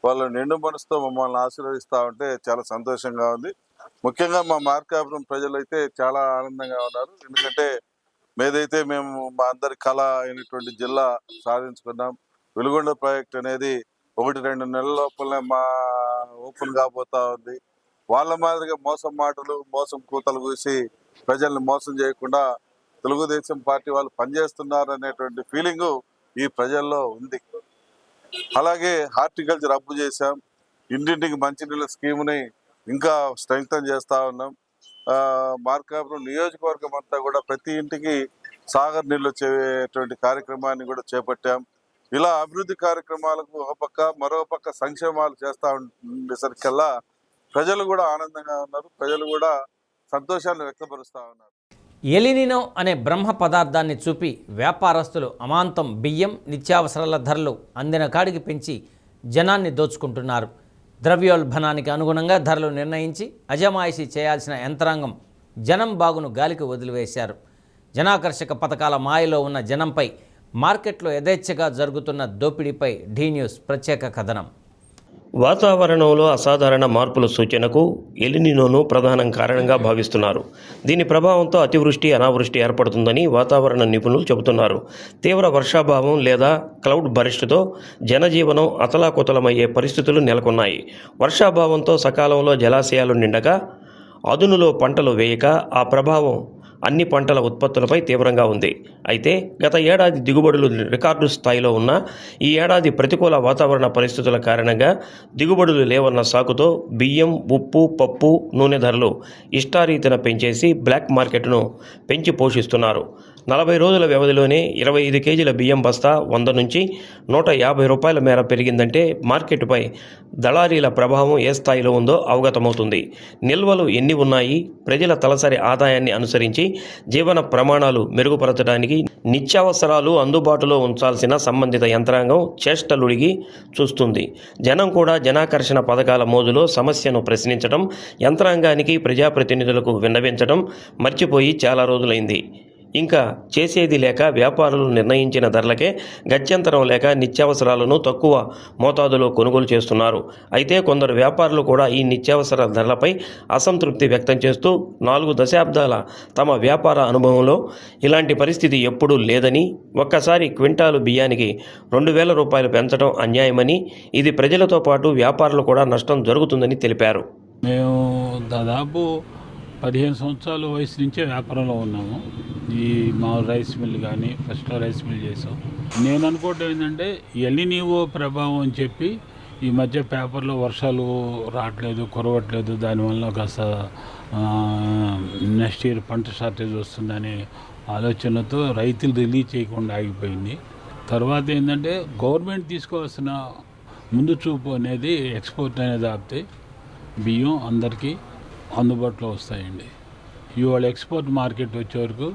వాళ్ళు నిండు మనసుతో మమ్మల్ని ఆశీర్వదిస్తూ ఉంటే చాలా సంతోషంగా ఉంది. ముఖ్యంగా మా మార్కాపురం ప్రజలైతే చాలా ఆనందంగా ఉన్నారు. ఎందుకంటే మేము మా అందరి కళ అయినటువంటి జిల్లా సాధించుకున్నాం. వెలుగొండ ప్రాజెక్ట్ అనేది 1-2 నెలల లోపలనే ఓపెన్ కాబోతా ఉంది. వాళ్ళ మాదిరిగా మోసం మాటలు, మోసం కూతలు కూసి ప్రజల్ని మోసం చేయకుండా తెలుగుదేశం పార్టీ వాళ్ళు పనిచేస్తున్నారు అనేటువంటి ఫీలింగ్ ఈ ప్రజల్లో ఉంది. అలాగే హార్టికల్చర్ అప్పు చేశాం, ఇంటింటికి మంచినీళ్ళ స్కీమ్ని ఇంకా స్ట్రెంగ్తన్ చేస్తూ ఉన్నాం. మార్కాపురం నియోజకవర్గం అంతా కూడా ప్రతి ఇంటికి సాగర్ నీళ్ళు వచ్చేటువంటి కార్యక్రమాన్ని కూడా చేపట్టాం. ఇలా అభివృద్ధి కార్యక్రమాలకు ఒక పక్క, మరో పక్క సంక్షేమాలు చేస్తూ ఉండేసరికల్లా ప్రజలు కూడా ఆనందంగా ఉన్నారు, ప్రజలు కూడా సంతోషాన్ని వ్యక్తపరుస్తూ ఉన్నారు. ఎలినినో అనే బ్రహ్మ పదార్థాన్ని చూపి వ్యాపారస్తులు అమాంతం బియ్యం నిత్యావసరాల ధరలు అందిన కాడికి పెంచి జనాన్ని దోచుకుంటున్నారు. ద్రవ్యోల్బణానికి అనుగుణంగా ధరలు నిర్ణయించి అజమాయిషీ చేయాల్సిన యంత్రాంగం జనం బాగును గాలికి వదిలివేశారు. జనాకర్షక పథకాల మాయలో ఉన్న జనంపై మార్కెట్లో యథేచ్ఛగా జరుగుతున్న దోపిడీపై ఢీ న్యూస్ ప్రత్యేక కథనం. వాతావరణంలో అసాధారణ మార్పుల సూచనకు ఎలినినోను ప్రధానం కారణంగా భావిస్తున్నారు. దీని ప్రభావంతో అతివృష్టి అనావృష్టి ఏర్పడుతుందని వాతావరణ నిపుణులు చెబుతున్నారు. తీవ్ర వర్షాభావం లేదా క్లౌడ్ బరిస్టుతో జనజీవనం అతలాకుతలమయ్యే పరిస్థితులు నెలకొన్నాయి. వర్షాభావంతో సకాలంలో జలాశయాలు నిండక అదునులో పంటలు వేయక ఆ ప్రభావం అన్ని పంటల ఉత్పత్తులపై తీవ్రంగా ఉంది. అయితే గత ఏడాది దిగుబడులు రికార్డు స్థాయిలో ఉన్న ఈ ఏడాది ప్రతికూల వాతావరణ పరిస్థితుల కారణంగా దిగుబడులు లేవన్న సాకుతో బియ్యం, ఉప్పు, పప్పు, నూనె ధరలు ఇష్టారీతిన పెంచేసి బ్లాక్ మార్కెట్ను పెంచి పోషిస్తున్నారు. 40 రోజుల వ్యవధిలోనే 25 కేజీల బియ్యం బస్తా 100 నుంచి 150 రూపాయల మేర పెరిగిందంటే మార్కెట్పై దళారీల ప్రభావం ఏ స్థాయిలో ఉందో అవగతమవుతుంది. నిల్వలు ఎన్ని ఉన్నాయి, ప్రజల తలసరి ఆదాయాన్ని అనుసరించి జీవన ప్రమాణాలు మెరుగుపరచడానికి నిత్యావసరాలు అందుబాటులో ఉంచాల్సిన సంబంధిత యంత్రాంగం చేష్టలుడిగి చూస్తుంది. జనం కూడా జనాకర్షణ పథకాల మోజులో సమస్యను ప్రశ్నించడం, యంత్రాంగానికి ప్రజాప్రతినిధులకు విన్నవించడం మర్చిపోయి చాలా రోజులైంది. ఇంకా చేసేది లేక వ్యాపారులు నిర్ణయించిన ధరలకే గత్యంతరం లేక నిత్యావసరాలను తక్కువ మోతాదులో కొనుగోలు చేస్తున్నారు. అయితే కొందరు వ్యాపారులు కూడా ఈ నిత్యావసర ధరలపై అసంతృప్తి వ్యక్తం చేస్తూ 4 దశాబ్దాల తమ వ్యాపార అనుభవంలో ఇలాంటి పరిస్థితి ఎప్పుడూ లేదని, ఒక్కసారి క్వింటాలు బియ్యానికి 2000 రూపాయలు పెంచడం అన్యాయమని, ఇది ప్రజలతో పాటు వ్యాపారులు కూడా నష్టం జరుగుతుందని తెలిపారు. మేము దాదాపు 15 సంవత్సరాల వయసు నుంచే వ్యాపారంలో ఉన్నాము. ఈ మా రైస్ మిల్ కానీ ఫస్ట్ రైస్ మిల్ చేసాం. నేను అనుకోవటం ఏంటంటే ఎలినినో ప్రభావం అని చెప్పి ఈ మధ్య పేపర్లో వర్షాలు రావట్లేదు, కురవట్లేదు, దానివల్ల కాస్త నెక్స్ట్ ఇయర్ పంట షార్టేజ్ వస్తుందనే ఆలోచనతో రైతులు రిలీజ్ చేయకుండా ఆగిపోయింది. తర్వాత ఏంటంటే గవర్నమెంట్ తీసుకోవాల్సిన ముందు చూపు అనేది ఎక్స్పోర్ట్ అనేది ఆపితే బియ్యం అందరికీ అందుబాటులో వస్తాయండి. ఇవాళ ఎక్స్పోర్ట్ మార్కెట్ వచ్చే వరకు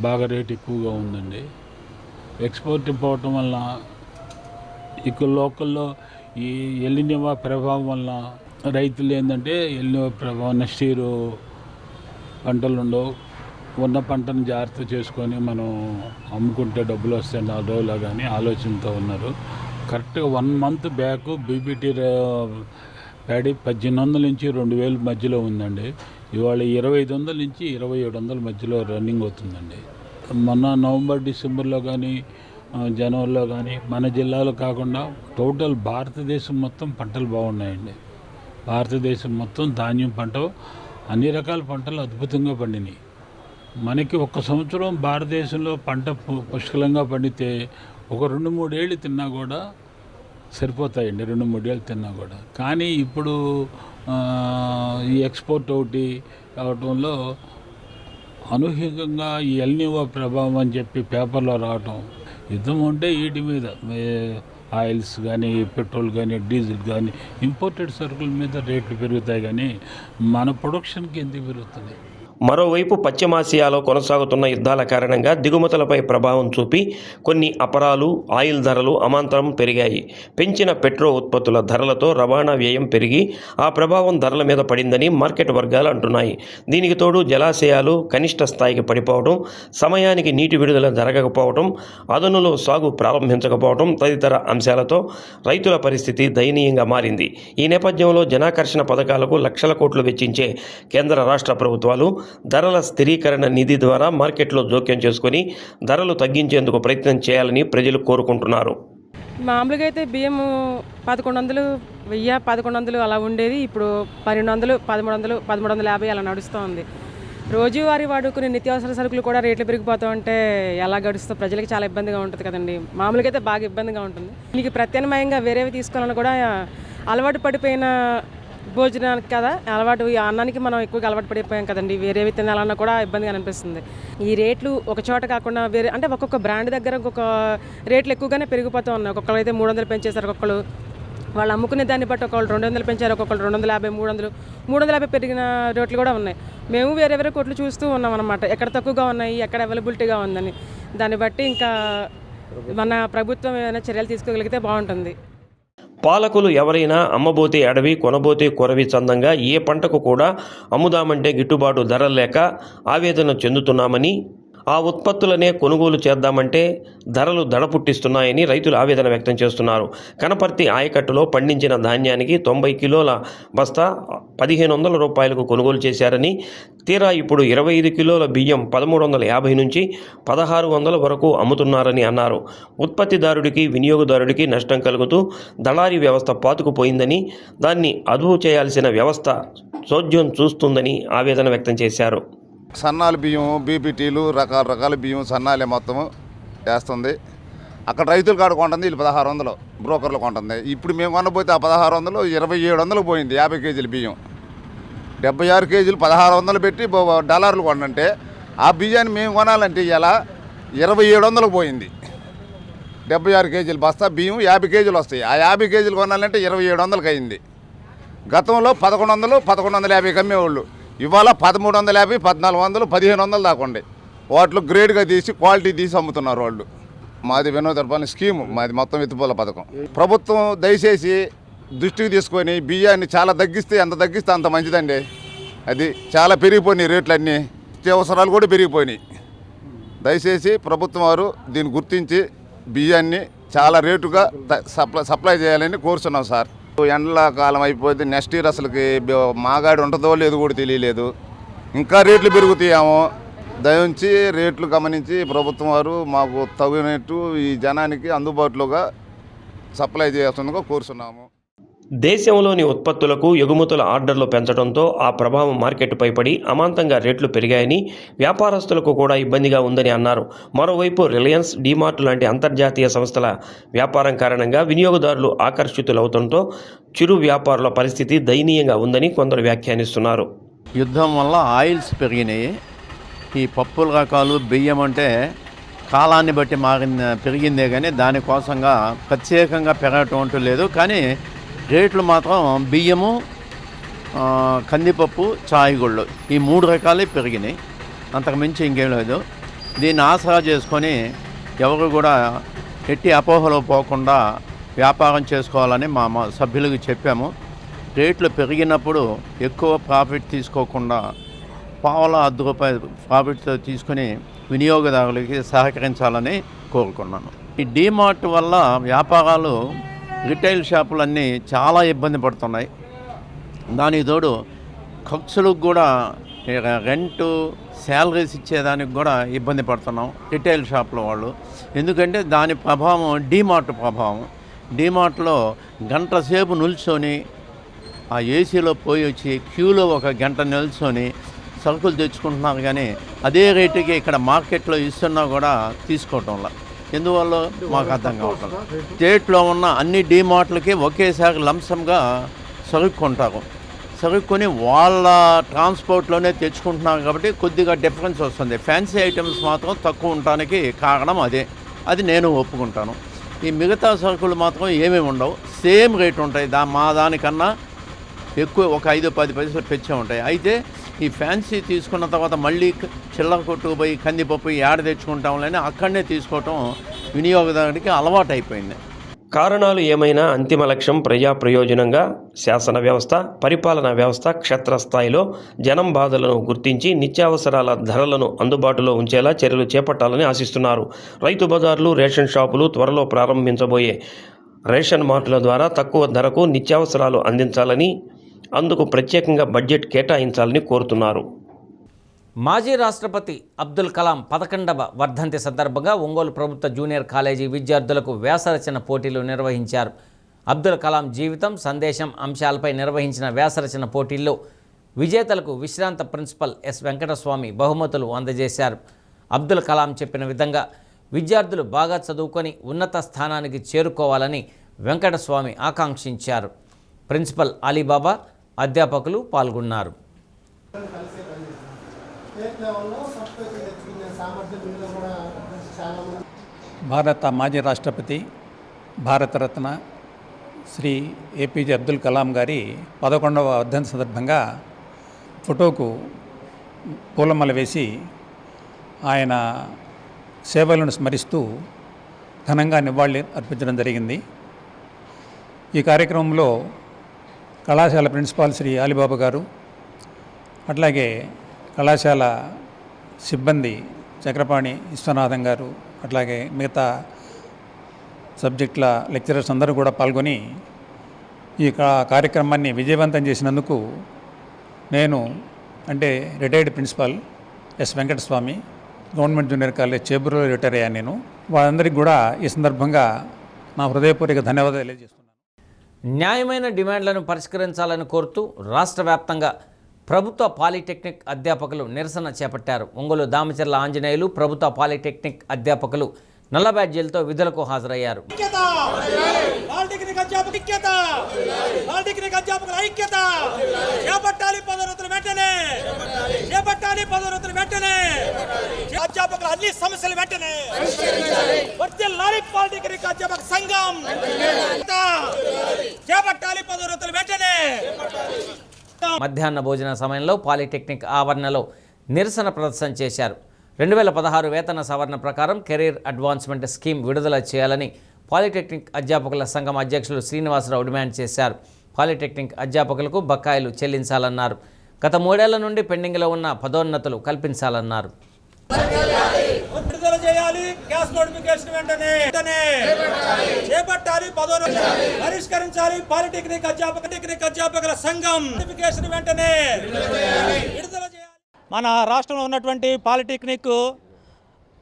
బాగా రేట్ ఎక్కువగా ఉందండి. ఎక్స్పోర్ట్ పోవటం వల్ల ఇక్కడ లోకల్లో ఈ ఎలినినో ప్రభావం వల్ల రైతులు ఏంటంటే ఎలినినో ప్రభావం నెక్స్ట్ ఇయర్ పంటలు ఉండవు, ఉన్న పంటను జాగ్రత్త చేసుకొని మనం అమ్ముకుంటే డబ్బులు వస్తాయి 4 రోజులు కానీ ఆలోచనతో ఉన్నారు. కరెక్ట్గా 1 మంత్ బ్యాక్ బీపీటీ ప్యాడీ 1800 నుంచి 2000 మధ్యలో ఉందండి. ఇవాళ 2500 నుంచి 2700 మధ్యలో రన్నింగ్ అవుతుందండి. మొన్న నవంబర్ డిసెంబర్లో కానీ జనవరిలో కానీ మన జిల్లాలో కాకుండా టోటల్ భారతదేశం మొత్తం పంటలు బాగున్నాయండి. భారతదేశం మొత్తం ధాన్యం పంట, అన్ని రకాల పంటలు అద్భుతంగా పండినాయి. మనకి ఒక్క సంవత్సరం భారతదేశంలో పంట పుష్కలంగా పండితే ఒక 2-3 ఏళ్ళు తిన్నా కూడా సరిపోతాయండి, 2-3 ఏళ్ళు తిన్నా కూడా. కానీ ఇప్పుడు ఈ ఎక్స్పోర్ట్ ఒకటి రావటంలో అనూహ్యంగా ఈ ఎలినినో ప్రభావం అని చెప్పి పేపర్లో రావటం, యుద్ధం ఉంటే వీటి మీద ఆయిల్స్ కానీ పెట్రోల్ కానీ డీజిల్ కానీ ఇంపోర్టెడ్ సరుకుల మీద రేట్లు పెరుగుతాయి కానీ మన ప్రొడక్షన్కి ఎందుకు పెరుగుతుంది? మరోవైపు పశ్చిమాసియాలో కొనసాగుతున్న యుద్ధాల కారణంగా దిగుమతులపై ప్రభావం చూపి కొన్ని అపరాలు, ఆయిల్ ధరలు అమాంతరం పెరిగాయి. పెంచిన పెట్రో ఉత్పత్తుల ధరలతో రవాణా వ్యయం పెరిగి ఆ ప్రభావం ధరల మీద పడిందని మార్కెట్ వర్గాలు అంటున్నాయి. దీనికి తోడు జలాశయాలు కనిష్ట స్థాయికి పడిపోవడం, సమయానికి నీటి విడుదల జరగకపోవడం, అదనులో సాగు ప్రారంభించకపోవడం తదితర అంశాలతో రైతుల పరిస్థితి దయనీయంగా మారింది. ఈ నేపథ్యంలో జనాకర్షణ పథకాలకు లక్షల కోట్లు వెచ్చించే కేంద్ర రాష్ట్ర ప్రభుత్వాలు ధరల స్థిరీకరణ నిధి ద్వారా మార్కెట్లో జోక్యం చేసుకుని ధరలు తగ్గించేందుకు ప్రయత్నం చేయాలని ప్రజలు కోరుకుంటున్నారు. మామూలుగా అయితే బియ్యం 1100, 1000, 1100 అలా ఉండేది. ఇప్పుడు 1200, 1300, 1350 అలా నడుస్తూ ఉంది. రోజువారీ వాడుకునే నిత్యావసర సరుకులు కూడా రేట్లు పెరిగిపోతూ ఉంటే ఎలా గడుస్తూ ప్రజలకి చాలా ఇబ్బందిగా ఉంటుంది కదండి. మామూలుగా అయితే బాగా ఇబ్బందిగా ఉంటుంది. దీనికి ప్రత్యామ్నాయంగా వేరేవి తీసుకోవాలని కూడా అలవాటు పడిపోయిన భోజనానికి కదా అలవాటు, ఈ అన్నానికి మనం ఎక్కువగా అలవాటు పడిపోయాం కదండి. వేరేవి తినాలన్నా కూడా ఇబ్బందిగా అనిపిస్తుంది. ఈ రేట్లు ఒక చోట కాకుండా వేరే అంటే ఒక్కొక్క బ్రాండ్ దగ్గర ఒక్కొక్క రేట్లు ఎక్కువగానే పెరిగిపోతూ ఉన్నాయి. ఒక్కొక్కరు అయితే 300 పెంచేశారు, ఒక్కొక్కరు వాళ్ళు అమ్ముకునే దాన్ని బట్టి ఒకళ్ళు 200 పెంచారు, ఒక్కొక్కళ్ళు 250, 300, 350 పెరిగిన రేట్లు కూడా ఉన్నాయి. మేము వేరే వేరే కొట్లు చూస్తూ ఉన్నాం అన్నమాట, ఎక్కడ తక్కువగా ఉన్నాయి, ఎక్కడ అవైలబిలిటీగా ఉందని. దాన్ని బట్టి ఇంకా మన ప్రభుత్వం ఏమైనా చర్యలు తీసుకోగలిగితే బాగుంటుంది. పాలకులు ఎవరైనా అమ్మబోతే అడవి, కొనబోతే కొరవి చందంగా ఏ పంటకు కూడా అమ్ముదామంటే గిట్టుబాటు ధరలు లేక ఆవేదన చెందుతున్నామని, ఆ ఉత్పత్తులనే కొనుగోలు చేద్దామంటే ధరలు దడ పుట్టిస్తున్నాయని రైతులు ఆవేదన వ్యక్తం చేస్తున్నారు. కనపర్తి ఆయకట్టులో పండించిన ధాన్యానికి 90 కిలోల బస్తా 1500 రూపాయలకు కొనుగోలు చేశారని, తీరా ఇప్పుడు 25 కిలోల బియ్యం 1350 నుంచి 1600 వరకు అమ్ముతున్నారని అన్నారు. ఉత్పత్తిదారుడికి, వినియోగదారుడికి నష్టం కలుగుతూ దళారీ వ్యవస్థ పాతుకుపోయిందని, దాన్ని అదుపు చేయాల్సిన వ్యవస్థ చోద్యం చూస్తుందని ఆవేదన వ్యక్తం చేశారు. సన్నాల బియ్యం, బీపీటీలు, రకరకాల బియ్యం సన్నాలే మొత్తము వేస్తుంది. అక్కడ రైతులు కాడ కొంటుంది, వీళ్ళు 1600 బ్రోకర్లు కొంటుంది. ఇప్పుడు మేము కొనబోతే ఆ 1600 2700 పోయింది 50 కేజీల బియ్యం. 76 కేజీలు 1600 పెట్టి డాలర్లు కొండంటే ఆ బియ్యాన్ని మేము కొనాలంటే ఇలా 2700 పోయింది. 76 కేజీలు బస్తా బియ్యం 50 కేజీలు వస్తాయి. ఆ 50 కేజీలు కొనాలంటే 2700కి అయింది. గతంలో 1100, 1150 అమ్మేవాళ్ళు. ఇవాళ 1350, 1400, 1500 దాకా ఉండే. వాటిలో గ్రేడ్గా తీసి క్వాలిటీ తీసి అమ్ముతున్నారు వాళ్ళు. మాది వినోద స్కీము, మాది మొత్తం ఎత్తుపోల పథకం. ప్రభుత్వం దయచేసి దృష్టికి తీసుకొని బియ్యాన్ని చాలా తగ్గిస్తే అంత మంచిదండి. అది చాలా పెరిగిపోయినాయి రేట్లన్నీ, నిత్యావసరాలు కూడా పెరిగిపోయినాయి. దయచేసి ప్రభుత్వం వారు దీన్ని గుర్తించి బియ్యాన్ని చాలా రేటుగా సప్లై చేయాలని కోరుతున్నాం సార్. ఎండల కాలం అయిపోతే నెక్స్ట్ ఇయర్ అసలుకి మాగాడి ఉంటుందో లేదో కూడా తెలియలేదు. ఇంకా రేట్లు పెరుగుతాయేమో. దయించి రేట్లు గమనించి ప్రభుత్వం వారు మాకు తగినట్టు ఈ జనానికి అందుబాటులోగా సప్లై చేస్తుందిగా కోరుతున్నాము. దేశంలోని ఉత్పత్తులకు ఎగుమతుల ఆర్డర్లు పెంచడంతో ఆ ప్రభావం మార్కెట్పై పడి అమాంతంగా రేట్లు పెరిగాయని, వ్యాపారస్తులకు కూడా ఇబ్బందిగా ఉందని అన్నారు. మరోవైపు రిలయన్స్, డీమార్ట్ లాంటి అంతర్జాతీయ సంస్థల వ్యాపారం కారణంగా వినియోగదారులు ఆకర్షితులవుతుండటంతో చిరు వ్యాపారుల పరిస్థితి దయనీయంగా ఉందని కొందరు వ్యాఖ్యానిస్తున్నారు. యుద్ధం వల్ల ఆయిల్స్ పెరిగినాయి. ఈ పప్పుల రకాలు, బియ్యం అంటే కాలాన్ని బట్టి పెరిగిందే కానీ దానికోసంగా ప్రత్యేకంగా పెరగటం అంటూ లేదు. కానీ రేట్లు మాత్రం బియ్యము, కందిపప్పు, చాయగుళ్ళు ఈ 3 రకాలే పెరిగినాయి. అంతకు మించి ఇంకేం లేదు. దీన్ని ఆసరా చేసుకొని ఎవరు కూడా ఎట్టి అపోహలో పోకుండా వ్యాపారం చేసుకోవాలని మా సభ్యులకు చెప్పాము. రేట్లు పెరిగినప్పుడు ఎక్కువ ప్రాఫిట్ తీసుకోకుండా ₹1.5 ప్రాఫిట్తో తీసుకొని వినియోగదారులకి సహకరించాలని కోరుకున్నాను. ఈ డీమార్ట్ వల్ల వ్యాపారాలు, రిటైల్ షాపులన్నీ చాలా ఇబ్బంది పడుతున్నాయి. దానికి తోడు ఖర్చులకు కూడా రెంటు, శాలరీస్ ఇచ్చేదానికి కూడా ఇబ్బంది పడుతున్నాం రిటైల్ షాపుల వాళ్ళు. ఎందుకంటే దాని ప్రభావం డీమార్ట్ ప్రభావం. డీమార్ట్లో గంట సేపు నిల్చొని ఆ ఏసీలో పోయి వచ్చి క్యూలో 1 గంట నిల్చొని సరుకులు తెచ్చుకుంటున్నారు. కానీ అదే రేటుకి ఇక్కడ మార్కెట్లో ఇస్తున్నా కూడా తీసుకోవటంలా. ఎందువల్ల మాకు అర్థం కావట్లేదు. స్టేట్లో ఉన్న అన్ని డీమార్ట్లకి ఒకేసారి లంసంగా సరుకు కొంటారు. సరుకుని వాళ్ళ ట్రాన్స్పోర్ట్లోనే తెచ్చుకుంటున్నారు కాబట్టి కొద్దిగా డిఫరెన్స్ వస్తుంది. ఫ్యాన్సీ ఐటమ్స్ మాత్రం తక్కువ ఉండటానికి కారణం అదే. అది నేను ఒప్పుకుంటాను. ఈ మిగతా సరుకులు మాత్రం ఏమేమి ఉండవు, సేమ్ రేట్ ఉంటాయి. మా దానికన్నా ఎక్కువ ఒక 5-10 పైసలు పెంచే ఉంటాయి. అయితే ఈ ఫ్యాన్సీ తీసుకున్న తర్వాత మళ్ళీ చిల్లర కొట్టుకు పోయి కందిపప్పు ఏడ తెచ్చుకుంటాంలేని అక్కడనే తీసుకోవటం వినియోగదారుడికి అలవాటు అయిపోయింది. కారణాలు ఏమైనా అంతిమ లక్ష్యం ప్రజా ప్రయోజనంగా శాసన వ్యవస్థ, పరిపాలనా వ్యవస్థ క్షేత్రస్థాయిలో జనం బాధలను గుర్తించి నిత్యావసరాల ధరలను అందుబాటులో ఉంచేలా చర్యలు చేపట్టాలని ఆశిస్తున్నారు. రైతు బజార్లు, రేషన్ షాపులు, త్వరలో ప్రారంభించబోయే రేషన్ మార్టుల ద్వారా తక్కువ ధరకు నిత్యావసరాలు అందించాలని, అందుకు ప్రత్యేకంగా బడ్జెట్ కేటాయించాలని కోరుతున్నారు. మాజీ రాష్ట్రపతి అబ్దుల్ కలాం 11వ వర్ధంతి సందర్భంగా ఒంగోలు ప్రభుత్వ జూనియర్ కాలేజీ విద్యార్థులకు వ్యాసరచన పోటీలు నిర్వహించారు. అబ్దుల్ కలాం జీవితం, సందేశం అంశాలపై నిర్వహించిన వ్యాసరచన పోటీల్లో విజేతలకు విశ్రాంత ప్రిన్సిపల్ ఎస్ వెంకటస్వామి బహుమతులు అందజేశారు. అబ్దుల్ కలాం చెప్పిన విధంగా విద్యార్థులు బాగా చదువుకొని ఉన్నత స్థానానికి చేరుకోవాలని వెంకటస్వామి ఆకాంక్షించారు. ప్రిన్సిపల్ అలీబాబా, అధ్యాపకులు పాల్గొన్నారు. భారత మాజీ రాష్ట్రపతి, భారతరత్న శ్రీ ఏపీజే అబ్దుల్ కలాం గారి 11వ వర్ధంతి సందర్భంగా ఫోటోకు పూలమాల వేసి ఆయన సేవలను స్మరిస్తూ ఘనంగా నివాళి అర్పించడం జరిగింది. ఈ కార్యక్రమంలో కళాశాల ప్రిన్సిపాల్ శ్రీ ఆలిబాబా గారు, అట్లాగే కళాశాల సిబ్బంది చక్రపాణి విశ్వనాథం గారు, అట్లాగే మిగతా సబ్జెక్టుల లెక్చరర్స్ అందరూ కూడా పాల్గొని ఈ కార్యక్రమాన్ని విజయవంతం చేసినందుకు నేను అంటే retired principal S Venkataswamy, government junior college చేబూరులో రిటైర్ అయ్యాను నేను. వాళ్ళందరికీ కూడా ఈ సందర్భంగా నా హృదయపూర్వక ధన్యవాదాలు తెలియజేస్తున్నాను. న్యాయమైన డిమాండ్లను పరిష్కరించాలని కోరుతూ రాష్ట్ర వ్యాప్తంగా ప్రభుత్వ పాలిటెక్నిక్ అధ్యాపకులు నిరసన చేపట్టారు. ఒంగోలు దామచర్ల ఆంజనేయులు ప్రభుత్వ పాలిటెక్నిక్ అధ్యాపకులు నల్ల బ్యాడ్జీలతో విధులకు హాజరయ్యారు. మధ్యాహ్న భోజన సమయంలో పాలిటెక్నిక్ ఆవరణలో నిరసన ప్రదర్శన చేశారు. 2016 వేతన సవరణ ప్రకారం కెరీర్ అడ్వాన్స్మెంట్ స్కీమ్ విడుదల చేయాలని పాలిటెక్నిక్ అధ్యాపకుల సంఘం అధ్యక్షులు శ్రీనివాసరావు డిమాండ్ చేశారు. పాలిటెక్నిక్ అధ్యాపకులకు బకాయిలు చెల్లించాలన్నారు. గత 3 ఏళ్ల నుండి పెండింగ్లో ఉన్న పదోన్నతులు కల్పించాలన్నారు. విడుదల చేయాలి, గ్యాస్ నోటిఫికేషన్ వెంటనే చేపట్టాలి, పరిష్కరించాలి. పాలిటెక్నిక్ అధ్యాపకుల సంఘం నోటిఫికేషన్ వెంటనే విడుదల చేయాలి. మన రాష్ట్రంలో ఉన్నటువంటి పాలిటెక్నిక్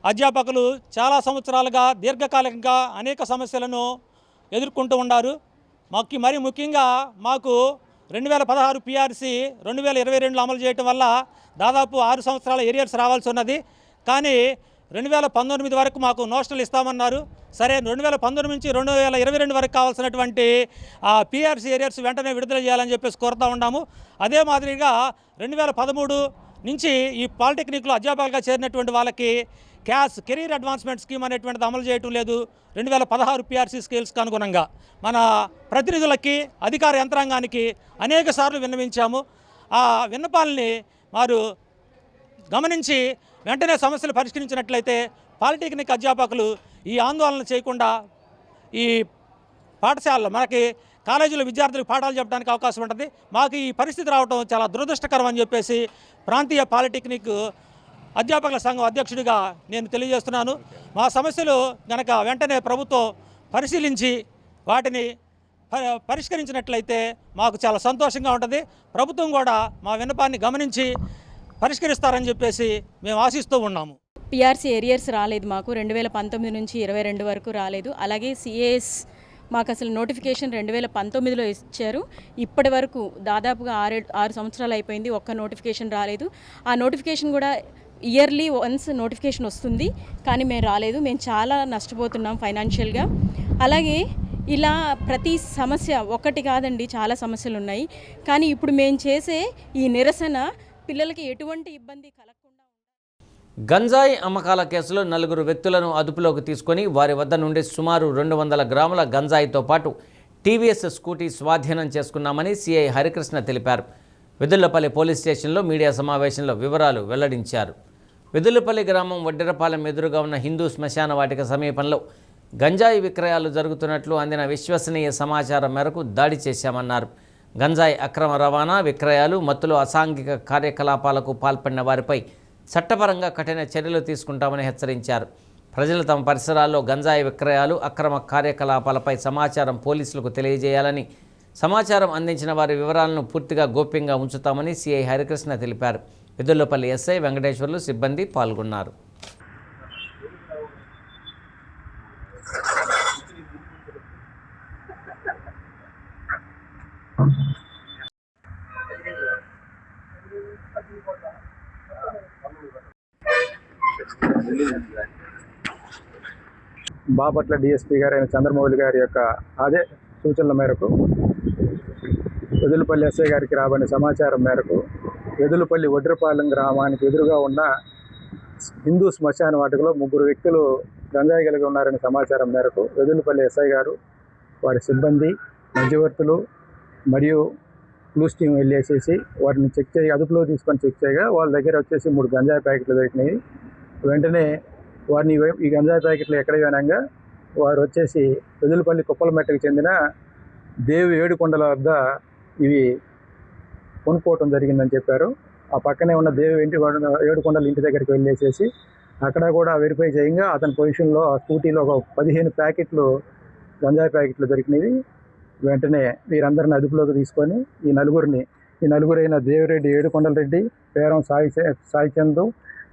అధ్యాపకులు చాలా సంవత్సరాలుగా దీర్ఘకాలికంగా అనేక సమస్యలను ఎదుర్కొంటూ ఉన్నారు. మరి ముఖ్యంగా మాకు 2016 పిఆర్సీ 2022లో అమలు చేయటం వల్ల దాదాపు 6 సంవత్సరాల ఏరియర్స్ రావాల్సి ఉన్నది. కానీ 2019 వరకు మాకు నోషనల్ ఇస్తామన్నారు. సరే, 2019 నుంచి 2022 వరకు కావాల్సినటువంటి పిఆర్సీ ఏరియర్స్ వెంటనే విడుదల చేయాలని చెప్పేసి కోరుతూ ఉన్నాము. అదే మాదిరిగా 2013 నుంచి ఈ పాలిటెక్నిక్లో అధ్యాపకులుగా చేరినటువంటి వాళ్ళకి కెరీర్ అడ్వాన్స్మెంట్ స్కీమ్ అనేటువంటిది అమలు చేయటం లేదు. 2016 పిఆర్సీ స్కేల్స్కి అనుగుణంగా మన ప్రతినిధులకి, అధికార యంత్రాంగానికి అనేక సార్లు విన్నవించాము. ఆ విన్నపాలని వారు గమనించి వెంటనే సమస్యలు పరిష్కరించినట్లయితే పాలిటెక్నిక్ అధ్యాపకులు ఈ ఆందోళన చేయకుండా ఈ పాఠశాలలో మనకి కాలేజీలో విద్యార్థులకు పాఠాలు చెప్పడానికి అవకాశం ఉంటుంది. మాకు ఈ పరిస్థితి రావడం చాలా దురదృష్టకరం అని చెప్పేసి ప్రాంతీయ పాలిటెక్నిక్ అధ్యాపకుల సంఘం అధ్యక్షుడిగా నేను తెలియజేస్తున్నాను. మా సమస్యలు గనక వెంటనే ప్రభుత్వం పరిశీలించి వాటిని పరిష్కరించినట్లయితే మాకు చాలా సంతోషంగా ఉంటుంది. ప్రభుత్వం కూడా మా విన్నపాన్ని గమనించి పరిష్కరిస్తారని చెప్పేసి మేము ఆశిస్తూ ఉన్నాము. పిఆర్సీ ఏరియర్స్ రాలేదు మాకు 2019 నుంచి 2022 వరకు రాలేదు. అలాగే సిఏఎస్ మాకు అసలు నోటిఫికేషన్ 2019లో ఇచ్చారు. ఇప్పటి వరకు దాదాపుగా 6 సంవత్సరాలు అయిపోయింది, ఒక్క నోటిఫికేషన్ రాలేదు. ఆ నోటిఫికేషన్ కూడా ఇయర్లీ వన్స్ నోటిఫికేషన్ వస్తుంది, కానీ మేము రాలేదు. మేము చాలా నష్టపోతున్నాం ఫైనాన్షియల్గా. అలాగే ఇలా ప్రతి సమస్య ఒకటి కాదండి, చాలా సమస్యలు ఉన్నాయి. కానీ ఇప్పుడు మేము చేసే ఈ నిరసన పిల్లలకి ఎటువంటి ఇబ్బంది కలగకుండా. గంజాయి అమ్మకాల కేసులో 4 వ్యక్తులను అదుపులోకి తీసుకొని వారి వద్ద నుండి సుమారు 200 గ్రాముల గంజాయితో పాటు టీవీఎస్ స్కూటీ స్వాధీనం చేసుకున్నామని సిఐ హరికృష్ణ తెలిపారు. వెదుళ్లపల్లి పోలీస్ స్టేషన్లో మీడియా సమావేశంలో వివరాలు వెల్లడించారు. వెదుళ్లపల్లి గ్రామం వడ్డెరపాలెం ఎదురుగా ఉన్న హిందూ శ్మశాన వాటిక సమీపంలో గంజాయి విక్రయాలు జరుగుతున్నట్లు అందిన విశ్వసనీయ సమాచారం మేరకు దాడి చేశామన్నారు. గంజాయి అక్రమ రవాణా, విక్రయాలు, మత్తులో అసాంఘిక కార్యకలాపాలకు పాల్పడిన వారిపై చట్టపరంగా కఠిన చర్యలు తీసుకుంటామని హెచ్చరించారు. ప్రజలు తమ పరిసరాల్లో గంజాయి విక్రయాలు, అక్రమ కార్యకలాపాలపై సమాచారం పోలీసులకు తెలియజేయాలని, సమాచారం అందించిన వారి వివరాలను పూర్తిగా గోప్యంగా ఉంచుతామని సిఐ హరికృష్ణ తెలిపారు. వెదుళ్లపల్లి ఎస్ఐ వెంకటేశ్వర్లు సిబ్బంది పాల్గొన్నారు. బాపట్ల డిఎస్పీ గారైన చంద్రమౌళి గారి యొక్క అదే సూచనల మేరకు వెదులుపల్లి ఎస్ఐ గారికి రాబడిన సమాచారం మేరకు వెదులుపల్లి వడ్రపాలెం గ్రామానికి ఎదురుగా ఉన్న హిందూ శ్మశాన వాటికలో 3 వ్యక్తులు గంజాయి కలిగి ఉన్నారనే సమాచారం మేరకు వెదులుపల్లి ఎస్ఐ గారు, వారి సిబ్బంది, మధ్యవర్తులు మరియు పోలీస్ టీం వెళ్ళేసేసి వారిని అదుపులో తీసుకొని చెక్ చేయగా వాళ్ళ దగ్గర వచ్చేసి 3 గంజాయి ప్యాకెట్లు దొరికినాయి. వెంటనే వారిని ఈ గంజాయి ప్యాకెట్లు ఎక్కడ వినంగా వారు వచ్చేసి వెదులపల్లి కుప్పలమెట్టకు చెందిన దేవి ఏడుకొండల వద్ద ఇవి కొనుక్కోవటం జరిగిందని చెప్పారు. ఆ పక్కనే ఉన్న దేవి ఏడుకొండల ఇంటి దగ్గరికి వెళ్ళేసేసి అక్కడ కూడా వెరిఫై చేయగా అతని పొజిషన్లో ఆ స్కూటీలో ఒక 15 ప్యాకెట్లు గంజాయి ప్యాకెట్లు దొరికినవి. వెంటనే వీరందరిని అదుపులోకి తీసుకొని ఈ నలుగురైన దేవిరెడ్డి ఏడుకొండల రెడ్డి, పేరం సాయిచందు,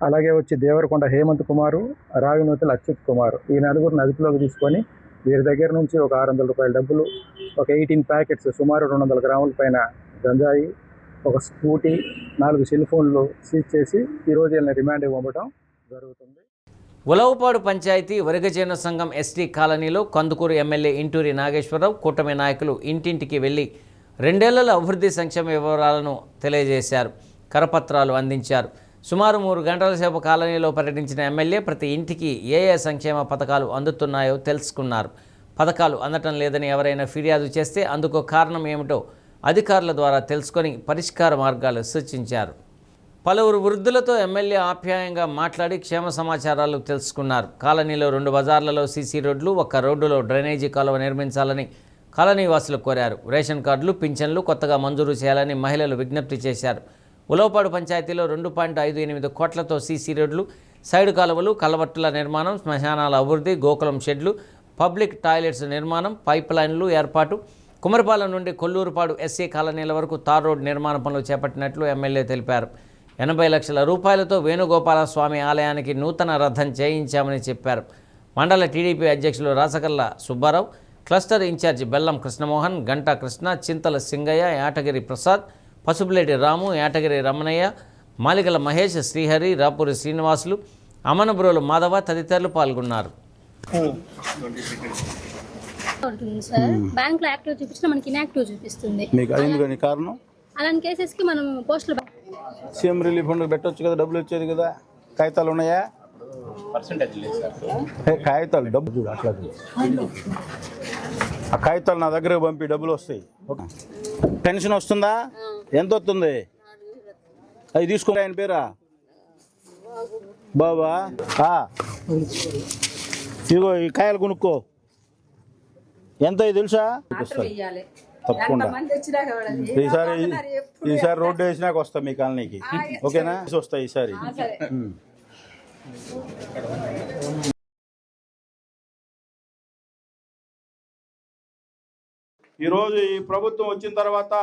అలాగే వచ్చి దేవరకొండ హేమంత్ కుమారు, రావినూతుల అచ్యుత్ కుమారు, ఈ నలుగురిని అదుపులోకి తీసుకొని వీరి దగ్గర నుంచి ఒక 600 రూపాయల డబ్బులు, ఒక 18 ప్యాకెట్స్ సుమారు 200 గ్రాముల పైన గంజాయి, ఒక స్కూటీ, 4 సెల్ ఫోన్లు సీజ్ చేసి ఈరోజు వీళ్ళని రిమాండ్ ఇవ్వడం జరుగుతుంది. ఉలవపాడు పంచాయతీ వరిగజేన సంఘం ఎస్టీ కాలనీలో కందుకూరు ఎమ్మెల్యే ఇంటూరి నాగేశ్వరరావు కూటమి నాయకులు ఇంటింటికి వెళ్లి 2 ఏళ్ల అభివృద్ధి సంక్షేమ వివరాలను తెలియజేశారు. కరపత్రాలు అందించారు. సుమారు 3 గంటల సేపు కాలనీలో పర్యటించిన ఎమ్మెల్యే ప్రతి ఇంటికి ఏ సంక్షేమ పథకాలు అందుతున్నాయో తెలుసుకున్నారు. పథకాలు అందటం లేదని ఎవరైనా ఫిర్యాదు చేస్తే అందుకు కారణం ఏమిటో అధికారుల ద్వారా తెలుసుకొని పరిష్కార మార్గాలు సూచించారు. పలువురు వృద్ధులతో ఎమ్మెల్యే ఆప్యాయంగా మాట్లాడి క్షేమ సమాచారాలు తెలుసుకున్నారు. కాలనీలో 2 బజార్లలో సీసీ రోడ్లు, 1 రోడ్డులో డ్రైనేజీ కాలువ నిర్మించాలని కాలనీ వాసులు కోరారు. రేషన్ కార్డులు, పింఛన్లు కొత్తగా మంజూరు చేయాలని మహిళలు విజ్ఞప్తి చేశారు. ఉలవపాడు పంచాయతీలో 2.58 కోట్లతో సీసీ రోడ్లు, సైడ్ కాలువలు, కలవట్టుల నిర్మాణం, శ్మశానాల అభివృద్ధి, గోకులం షెడ్లు, పబ్లిక్ టాయిలెట్స్ నిర్మాణం, పైప్ లైన్లు ఏర్పాటు, కుమరపాలెం నుండి కొల్లూరుపాడు ఎస్సీ కాలనీల వరకు తార్ రోడ్ నిర్మాణ పనులు చేపట్టినట్లు ఎమ్మెల్యే తెలిపారు. 80 లక్షల రూపాయలతో వేణుగోపాల స్వామి ఆలయానికి నూతన రథం చేయించామని చెప్పారు. మండల టీడీపీ అధ్యక్షులు రాసకల్ల సుబ్బారావు, క్లస్టర్ ఇన్ఛార్జి బెల్లం కృష్ణమోహన్, గంటా కృష్ణ, చింతల సింగయ్య, యాటగిరి ప్రసాద్, పసుపులేటి రాము, యాటగిరి రమణయ్య, మాలికల మహేష్, శ్రీహరి, రాపూరి శ్రీనివాసులు, అమనబ్రోలు మాధవ తదితరులు పాల్గొన్నారు. బ్యాంక్ లో యాక్టివ్ చూపించినా మనకి ఇన్యాక్టివ్ చూపిస్తుంది. మీకు ఎందుకని కారణం? అలాంటి కేసెస్ కి మనం పోస్టులు సీఎం రిలీఫ్ ఫండ్ పెట్టొచ్చు కదా, డబ్బులు వచ్చేది కదా. కాగితాలు ఉన్నాయా? కాగితాలు డబ్బు చూడు అట్లా ఆ కాగితాలు నా దగ్గర పంపి డబ్బులు వస్తాయి. పెన్షన్ వస్తుందా? ఎంత వస్తుంది? అది తీసుకో. ఆయన పేరా బాబా. ఇదిగో ఈ కాయలు కొనుక్కో. ఎంత తెలుసా? తప్పకుండా ఈసారి రోడ్డు వేసినాక వస్తా మీ కాలనీకి. ఓకేనా? వస్తా ఈసారి. ఈరోజు ఈ ప్రభుత్వం వచ్చిన తర్వాత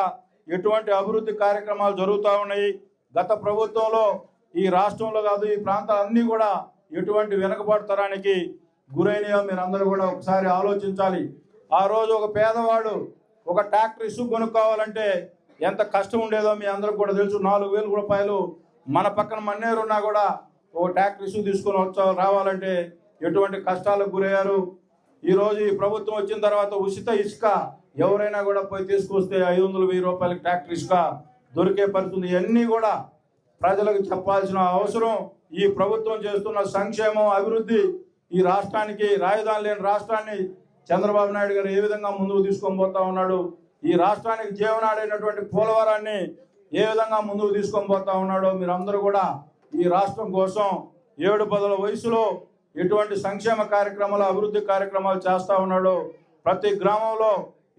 ఎటువంటి అభివృద్ధి కార్యక్రమాలు జరుగుతూ ఉన్నాయి. గత ప్రభుత్వంలో ఈ రాష్ట్రంలో కాదు ఈ ప్రాంతాలన్నీ కూడా ఎటువంటి వెనుకబాటుతరానికి గురైనయో మీరందరూ కూడా ఒకసారి ఆలోచించాలి. ఆ రోజు ఒక పేదవాడు ఒక ట్రాక్టర్ ఇసుక కొనుక్కోవాలంటే ఎంత కష్టం ఉండేదో మీ అందరికి కూడా తెలుసు. 4,000 రూపాయలు మన పక్కన మన్నేరు ఉన్నా కూడా ఒక ట్రాక్టర్ ఇసుక తీసుకొని రావాలంటే ఎటువంటి కష్టాలకు గురయ్యారు. ఈరోజు ఈ ప్రభుత్వం వచ్చిన తర్వాత ఉచిత ఇసుక ఎవరైనా కూడా పోయి తీసుకొస్తే 500,000 రూపాయలకి ట్రాక్టర్ ఇసుక దొరికే పరిస్థితి. ఇవన్నీ కూడా ప్రజలకు చెప్పాల్సిన అవసరం. ఈ ప్రభుత్వం చేస్తున్న సంక్షేమం, అభివృద్ధి ఈ రాష్ట్రానికి, రాజధాని లేని రాష్ట్రాన్ని చంద్రబాబు నాయుడు గారు ఏ విధంగా ముందుకు తీసుకొని పోతా ఉన్నాడు, ఈ రాష్ట్రానికి జీవనాడైనటువంటి పోలవరాన్ని ఏ విధంగా ముందుకు తీసుకొని పోతా ఉన్నాడో మీరందరూ కూడా ఈ రాష్ట్రం కోసం 7-10 వయసులో ఎటువంటి సంక్షేమ కార్యక్రమాలు, అభివృద్ధి కార్యక్రమాలు చేస్తూ ఉన్నాడో ప్రతి గ్రామంలో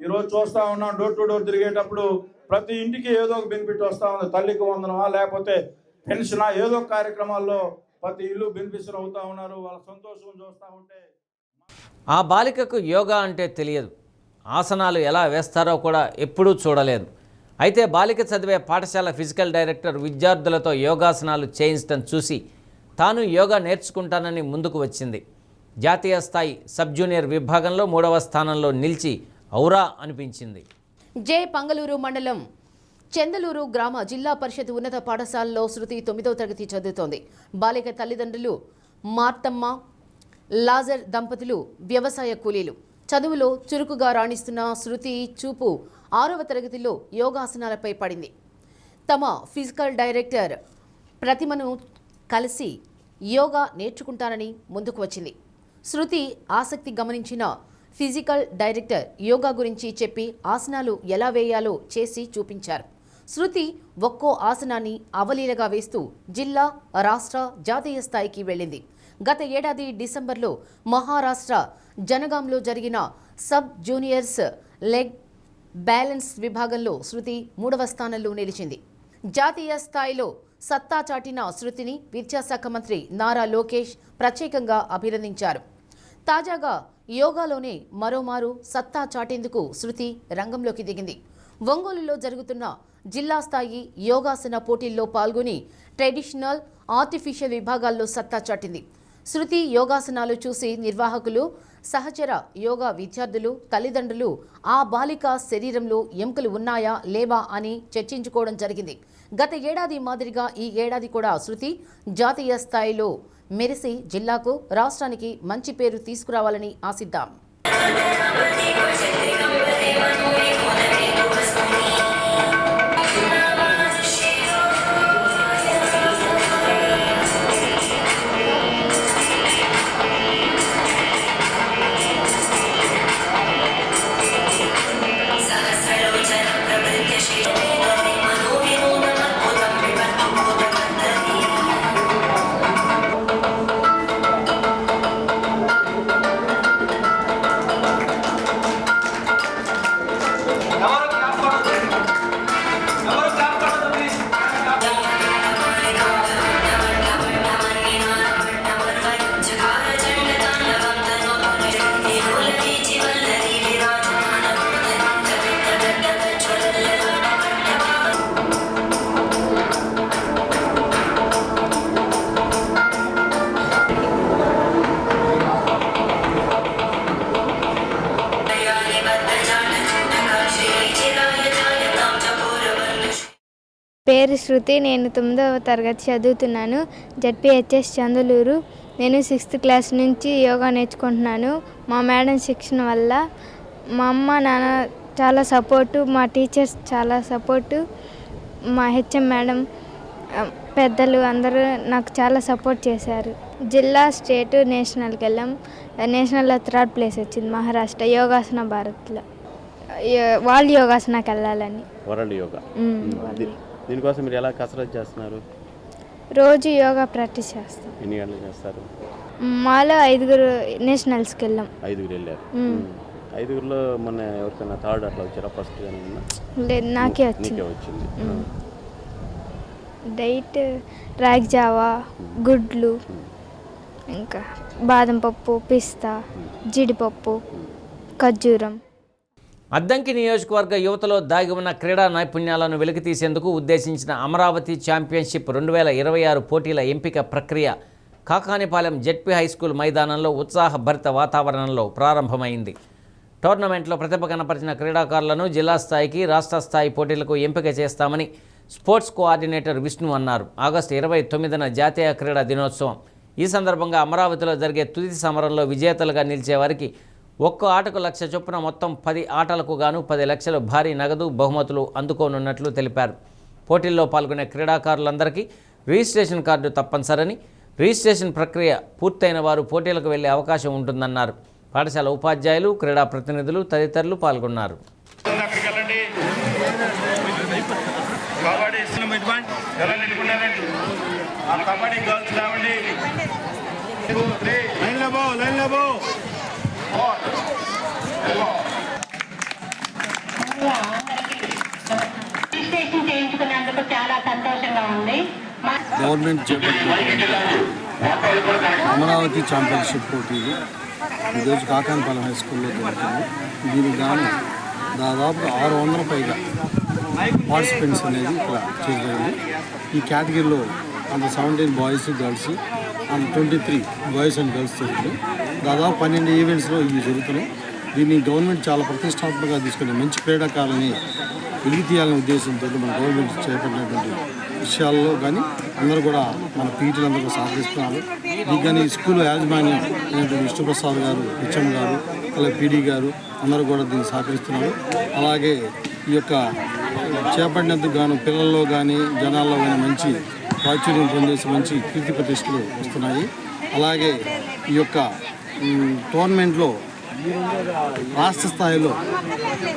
ఈరోజు చూస్తూ ఉన్నాం. డోర్ టు డోర్ తిరిగేటప్పుడు ప్రతి ఇంటికి ఏదో ఒక బెనిఫిట్ వస్తూ ఉంది. తల్లికి వందనమా లేకపోతే పెన్షనా, ఏదో కార్యక్రమాల్లో ప్రతి ఇల్లు బెనిఫిషియర్ అవుతూ ఉన్నారు. వాళ్ళ సంతోషం చూస్తూ ఉంటే ఆ బాలికకు యోగా అంటే తెలియదు. ఆసనాలు ఎలా వేస్తారో కూడా ఎప్పుడూ చూడలేదు. అయితే బాలిక చదివే పాఠశాల ఫిజికల్ డైరెక్టర్ విద్యార్థులతో యోగాసనాలు చేయించడం చూసి తాను యోగా నేర్చుకుంటానని ముందుకు వచ్చింది. జాతీయ స్థాయి సబ్ జూనియర్ విభాగంలో 3వ స్థానంలో నిలిచి ఔరా అనిపించింది. జే పంగలూరు మండలం చందలూరు గ్రామ జిల్లా పరిషత్ ఉన్నత పాఠశాలలో శృతి 9వ తరగతి చదువుతోంది. బాలిక తల్లిదండ్రులు మార్తమ్మ, లాజర్ దంపతులు వ్యవసాయ కూలీలు. చదువులో చురుకుగా రాణిస్తున్న శృతి చూపు 6వ తరగతిలో యోగాసనాలపై పడింది. తమ ఫిజికల్ డైరెక్టర్ ప్రతిమను కలిసి యోగా నేర్చుకుంటానని ముందుకు వచ్చింది. శృతి ఆసక్తి గమనించిన ఫిజికల్ డైరెక్టర్ యోగా గురించి చెప్పి ఆసనాలు ఎలా వేయాలో చేసి చూపించారు. శృతి ఒక్కో ఆసనాన్ని అవలీలగా వేస్తూ జిల్లా, రాష్ట్ర, జాతీయ స్థాయికి వెళ్ళింది. గత ఏడాది డిసెంబర్లో మహారాష్ట్ర జనగాంలో జరిగిన సబ్ జూనియర్స్ లెగ్ బ్యాలెన్స్ విభాగంలో శృతి 3వ స్థానంలో నిలిచింది. జాతీయ స్థాయిలో సత్తా చాటిన శృతిని విద్యాశాఖ మంత్రి నారా లోకేష్ ప్రత్యేకంగా అభినందించారు. తాజాగా యోగాలోనే మరోమారు సత్తా చాటేందుకు శృతి రంగంలోకి దిగింది. ఒంగోలులో జరుగుతున్న జిల్లా స్థాయి యోగాసన పోటీల్లో పాల్గొని ట్రెడిషనల్, ఆర్టిఫిషియల్ విభాగాల్లో సత్తా చాటింది. శృతి యోగాసనాలు చూసి నిర్వాహకులు, సహచర యోగా విద్యార్థులు, తల్లిదండ్రులు ఆ బాలిక శరీరంలో ఎముకలు ఉన్నాయా లేవా అని చర్చించుకోవడం జరిగింది. గత ఏడాది మాదిరిగా ఈ ఏడాది కూడా శృతి జాతీయ స్థాయిలో మెరిసి జిల్లాకు, రాష్ట్రానికి మంచి పేరు తీసుకురావాలని ఆశిద్దాం. పేరు శృతి. నేను 9వ తరగతి చదువుతున్నాను. జెడ్పీహెచ్ఎస్ చందలూరు. నేను 6th క్లాస్ నుంచి యోగా నేర్చుకుంటున్నాను. మా మేడం శిక్షణ వల్ల మా అమ్మ నాన్న చాలా సపోర్టు, మా టీచర్స్ చాలా సపోర్టు, మా హెచ్ఎం మేడం, పెద్దలు అందరూ నాకు చాలా సపోర్ట్ చేశారు. జిల్లా, స్టేట్, నేషనల్కి వెళ్ళాం. నేషనల్లో 3rd ప్లేస్ వచ్చింది మహారాష్ట్ర యోగాసన భారత్లో. వరల్డ్ యోగాసనకి వెళ్ళాలని. వరల్డ్ యోగా. దీనికోసం మీరు ఎలా కసరత్తు చేస్తున్నారు? రోజు యోగా ప్రాక్టీస్ చేస్తాం. ఎన్ని గంటలు చేస్తారు? మాలో 5 నేషనల్స్కి వెళ్ళాం. 5 వెళ్ళారు. 5లో మొన్న ఎవరికైనా 3rd అట్లా వచ్చారా? ఫస్ట్ లేదు, నాకే వచ్చింది. డైట్ రాగి జావా, గుడ్లు, ఇంకా బాదం పప్పు, పిస్తా, జీడిపప్పు, ఖర్జూరం. అద్దంకి నియోజకవర్గ యువతలో దాగి ఉన్న క్రీడా నైపుణ్యాలను వెలికితీసేందుకు ఉద్దేశించిన అమరావతి ఛాంపియన్షిప్ 2026 పోటీల ఎంపిక ప్రక్రియ కాకానిపాలెం జెడ్పీ హైస్కూల్ మైదానంలో ఉత్సాహభరిత వాతావరణంలో ప్రారంభమైంది. టోర్నమెంట్లో ప్రతిభ కనపరిచిన క్రీడాకారులను జిల్లా స్థాయికి, రాష్ట్ర స్థాయి పోటీలకు ఎంపిక చేస్తామని స్పోర్ట్స్ కోఆర్డినేటర్ విష్ణు అన్నారు. ఆగస్టు 29న జాతీయ క్రీడా దినోత్సవం. ఈ సందర్భంగా అమరావతిలో జరిగే తుది సమరంలో విజేతలుగా నిలిచే వారికి ఒక్కో ఆటకు 1,00,000 చొప్పున మొత్తం 10 ఆటలకు గాను 10 లక్షలు భారీ నగదు బహుమతులు అందుకోనున్నట్లు తెలిపారు. పోటీల్లో పాల్గొనే క్రీడాకారులందరికీ రిజిస్ట్రేషన్ కార్డు తప్పనిసరని, రిజిస్ట్రేషన్ ప్రక్రియ పూర్తయిన వారు పోటీలకు వెళ్లే అవకాశం ఉంటుందన్నారు. పాఠశాల ఉపాధ్యాయులు, క్రీడా ప్రతినిధులు తదితరులు పాల్గొన్నారు. చేయించుకున్నందుకు చాలా సంతోషంగా ఉంది. గవర్నమెంట్ చేపట్టినటువంటి అమరావతి ఛాంపియన్షిప్ పోటీలు ఈరోజు కాకానిపాలెం హై స్కూల్లో జరుగుతుంది. దీనికి గాను దాదాపు 600 పైగా పార్టిసిపెంట్స్ అనేది ఇక్కడ చేయగలిగింది. ఈ కేటగిరీలో అంత 17 బాయ్స్, గర్ల్స్, అంత 23 బాయ్స్ అండ్ గర్ల్స్ జరుగుతుంది. దాదాపు 12 ఈవెంట్స్లో ఇవి జరుగుతున్నాయి. దీన్ని గవర్నమెంట్ చాలా ప్రతిష్టాత్మకంగా తీసుకుని మంచి క్రీడాకారులని వెలికి తీయాలనే ఉద్దేశంతో మన గవర్నమెంట్ చేపట్టినటువంటి విషయాల్లో కానీ అందరూ కూడా మన పీటీలందరూ సహకరిస్తున్నారు. దీనికి కానీ స్కూల్ యాజమాన్యం అయినటువంటి విష్ణుప్రసాద్ గారు, హెచ్ఎం గారు, అలాగే పీడీ గారు అందరూ కూడా దీన్ని సహకరిస్తున్నారు. అలాగే ఈ యొక్క చేపట్టినందుకు గాను పిల్లల్లో కానీ జనాల్లో కానీ మంచి ప్రాచుర్యం పొందేసి మంచి కీర్తి ప్రతిష్టలు వస్తున్నాయి. అలాగే ఈ యొక్క టోర్నమెంట్లో రాష్ట్ర స్థాయిలో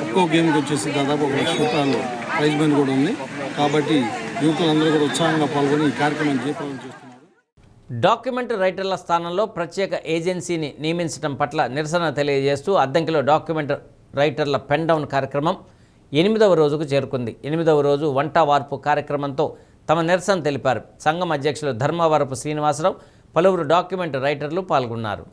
ఒక్కో గేమ్కి వచ్చేసి దాదాపు 1 లక్ష రూపాయలు ప్రైజ్ మనీ కూడా ఉంది. కాబట్టి యువకులందరూ కూడా ఉత్సాహంగా పాల్గొని ఈ కార్యక్రమాన్ని జయప్రదం చేస్తున్నారు. డాక్యుమెంట్ రైటర్ల స్థానంలో ప్రత్యేక ఏజెన్సీని నియమించడం పట్ల నిరసన తెలియజేస్తూ అద్దంకిలో డాక్యుమెంట్ రైటర్ల పెన్ డౌన్ కార్యక్రమం 8వ రోజుకు చేరుకుంది. 8వ రోజు వంట వార్పు కార్యక్రమంతో తమ నిరసన తెలిపారు. సంఘం అధ్యక్షులు ధర్మవరపు శ్రీనివాసరావు, పలువురు డాక్యుమెంట్ రైటర్లు పాల్గొన్నారు.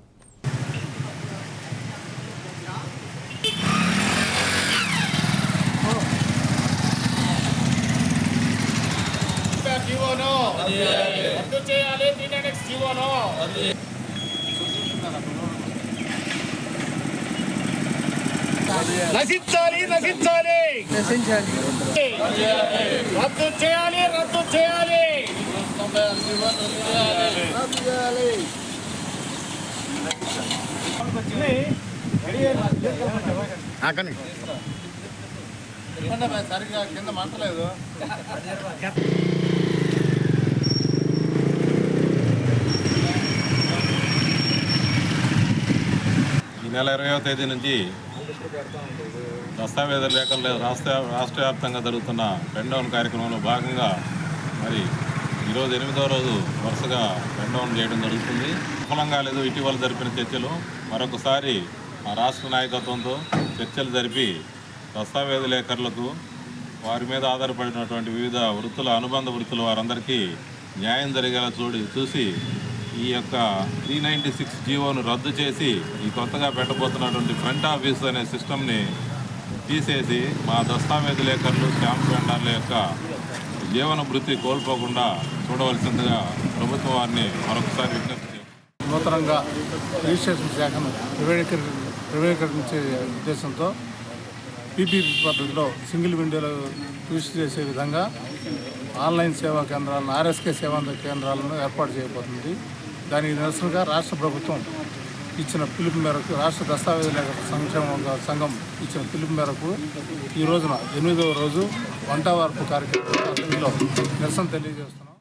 నశించాలి నశించాలి నశించాలి రద్దు చేయాలి రద్దు చేయాలి సరిగ్గా కింద మంటలేదు. ఈ నెల 20వ తేదీ నుంచి దస్తావేజ లేఖలు రాష్ట్ర వ్యాప్తంగా జరుగుతున్న పెన్ డౌన్ కార్యక్రమంలో భాగంగా మరి ఈరోజు 8వ రోజు వరుసగా పెన్ డౌన్ చేయడం జరుగుతుంది. విఫలంగా లేదు ఇటీవల జరిపిన చర్చలు మరొకసారి ఆ రాష్ట్ర నాయకత్వంతో చర్చలు జరిపి దస్తావేజ లేఖరులకు వారి మీద ఆధారపడినటువంటి వివిధ వృత్తుల అనుబంధ వృత్తుల వారందరికీ న్యాయం జరిగేలా చూసి ఈ యొక్క 396 జీవోను రద్దు చేసి ఈ కొత్తగా పెట్టబోతున్నటువంటి ఫ్రంట్ ఆఫీస్ అనే సిస్టమ్ని తీసేసి మా దస్తావేజు లేఖరులు స్టాంప్ వెండర్ల యొక్క జీవన వృత్తి కోల్పోకుండా చూడవలసిందిగా ప్రభుత్వం వారిని మరొకసారి విజ్ఞప్తి చేస్తుంది. నూతనంగా రిజిస్ట్రేషన్ శాఖను ప్రైవేటీకరించే ఉద్దేశంతో పీపీపీ పద్ధతిలో సింగిల్ విండోలో కృషి చేసే విధంగా ఆన్లైన్ సేవా కేంద్రాలను ఆర్ఎస్కే సేవా కేంద్రాలను ఏర్పాటు చేయబోతుంది. దానికి నిరసనగా రాష్ట్ర ప్రభుత్వం ఇచ్చిన పిలుపు మేరకు రాష్ట్ర దస్తావేజు లేఖల సంక్షేమ సంఘం ఇచ్చిన పిలుపు మేరకు ఈ రోజున 8వ రోజు వంట వార్పు కార్యక్రమంలో నిరసన తెలియజేస్తున్నాం.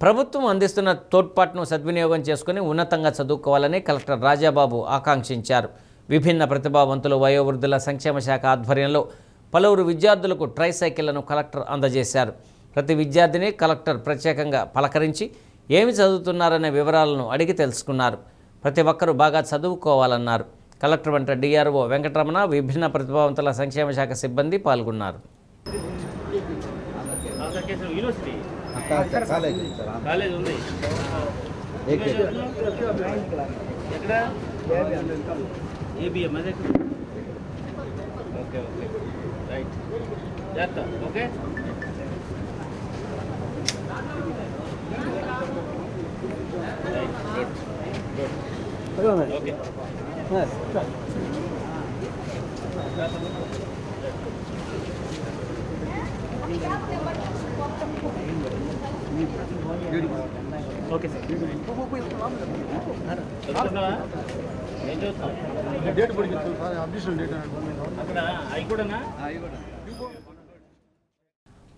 ప్రభుత్వం అందిస్తున్న తోడ్పాటును సద్వినియోగం చేసుకుని ఉన్నతంగా చదువుకోవాలని కలెక్టర్ రాజాబాబు ఆకాంక్షించారు. విభిన్న ప్రతిభావంతులు వయోవృద్ధుల సంక్షేమ శాఖ ఆధ్వర్యంలో పలువురు విద్యార్థులకు ట్రైసైకిళ్లను కలెక్టర్ అందజేశారు. ప్రతి విద్యార్థిని కలెక్టర్ ప్రత్యేకంగా పలకరించి ఏమి చదువుతున్నారనే వివరాలను అడిగి తెలుసుకున్నారు. ప్రతి ఒక్కరూ బాగా చదువుకోవాలన్నారు. కలెక్టర్ వెంట డిఆర్ఓ వెంకటరమణ, విభిన్న ప్రతిభావంతుల సంక్షేమ శాఖ సిబ్బంది పాల్గొన్నారు.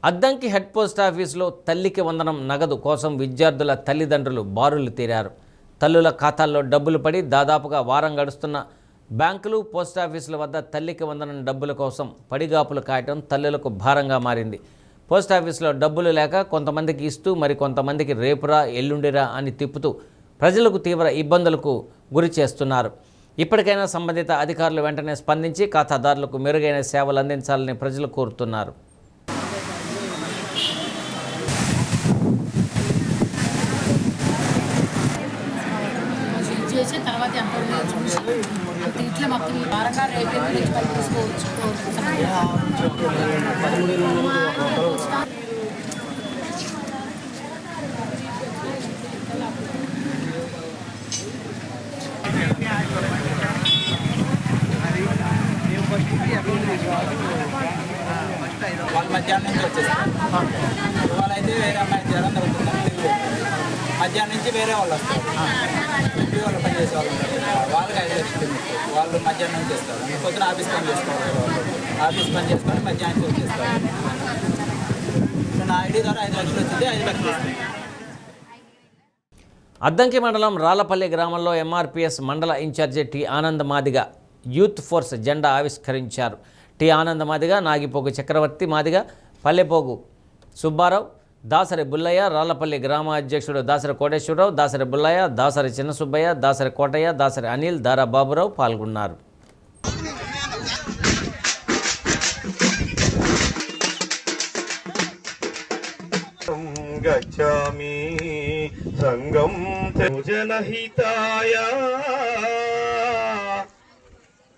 అద్దంకి హెడ్ పోస్ట్ ఆఫీసులో తల్లికి వందనం నగదు కోసం విద్యార్థుల తల్లిదండ్రులు బారులు తీరారు. తల్లుల ఖాతాల్లో డబ్బులు పడి దాదాపుగా వారం గడుస్తున్న బ్యాంకులు, పోస్టాఫీసుల వద్ద తల్లికి వందనం డబ్బుల కోసం పడిగాపులు కాయటం తల్లులకు భారంగా మారింది. పోస్టాఫీసులో డబ్బులు లేక కొంతమందికి ఇస్తూ మరికొంతమందికి రేపురా ఎల్లుండిరా అని తిప్పుతూ ప్రజలకు తీవ్ర ఇబ్బందులకు గురి చేస్తున్నారు. ఇప్పటికైనా సంబంధిత అధికారులు వెంటనే స్పందించి ఖాతాదారులకు మెరుగైన సేవలు అందించాలని ప్రజలు కోరుతున్నారు. తర్వాత ఇట్లా మొత్తం ఈ వారంగా రేపు తీసుకోవచ్చు. వాళ్ళ మధ్యాహ్నం నుంచి వచ్చేస్తారు. ఇవాళ అయితే వేరే అమ్మాయి జ్వరం జరుగుతుంది. మధ్యాహ్నం నుంచి వేరే వాళ్ళు వస్తారు. ఎంపీ వాళ్ళు పనిచేసే వాళ్ళు ఉంటారు. వాళ్ళకి 5 లక్షలు వాళ్ళు మధ్యాహ్నం నుంచి వస్తారు. పొద్దున ఆఫీస్ పని చేసుకోవాలి. ఆఫీస్ పని చేసుకొని మధ్యాహ్నం వచ్చేస్తారు. నా ఐడి ద్వారా 5 లక్షలు వచ్చింది. 5 లక్షలు వస్తుంది. అద్దంకి మండలం రాళ్లపల్లి గ్రామంలో ఎంఆర్పీఎస్ మండల incharge T Anand Madiga youth force జెండా ఆవిష్కరించారు. టి ఆనంద్ మాదిగ, నాగిపోగు చక్రవర్తి మాదిగ, పల్లెపోగు సుబ్బారావు, దాసరి బుల్లయ్య, రాళ్లపల్లి గ్రామ అధ్యక్షుడు దాసరి కోటేశ్వరరావు, దాసరి బుల్లయ్య, దాసరి చిన్నసుబ్బయ్య, దాసరి కోటయ్య, దాసరి అనిల్, దారా బాబురావు పాల్గొన్నారు. గచ్చామి సంగం జనహితాయ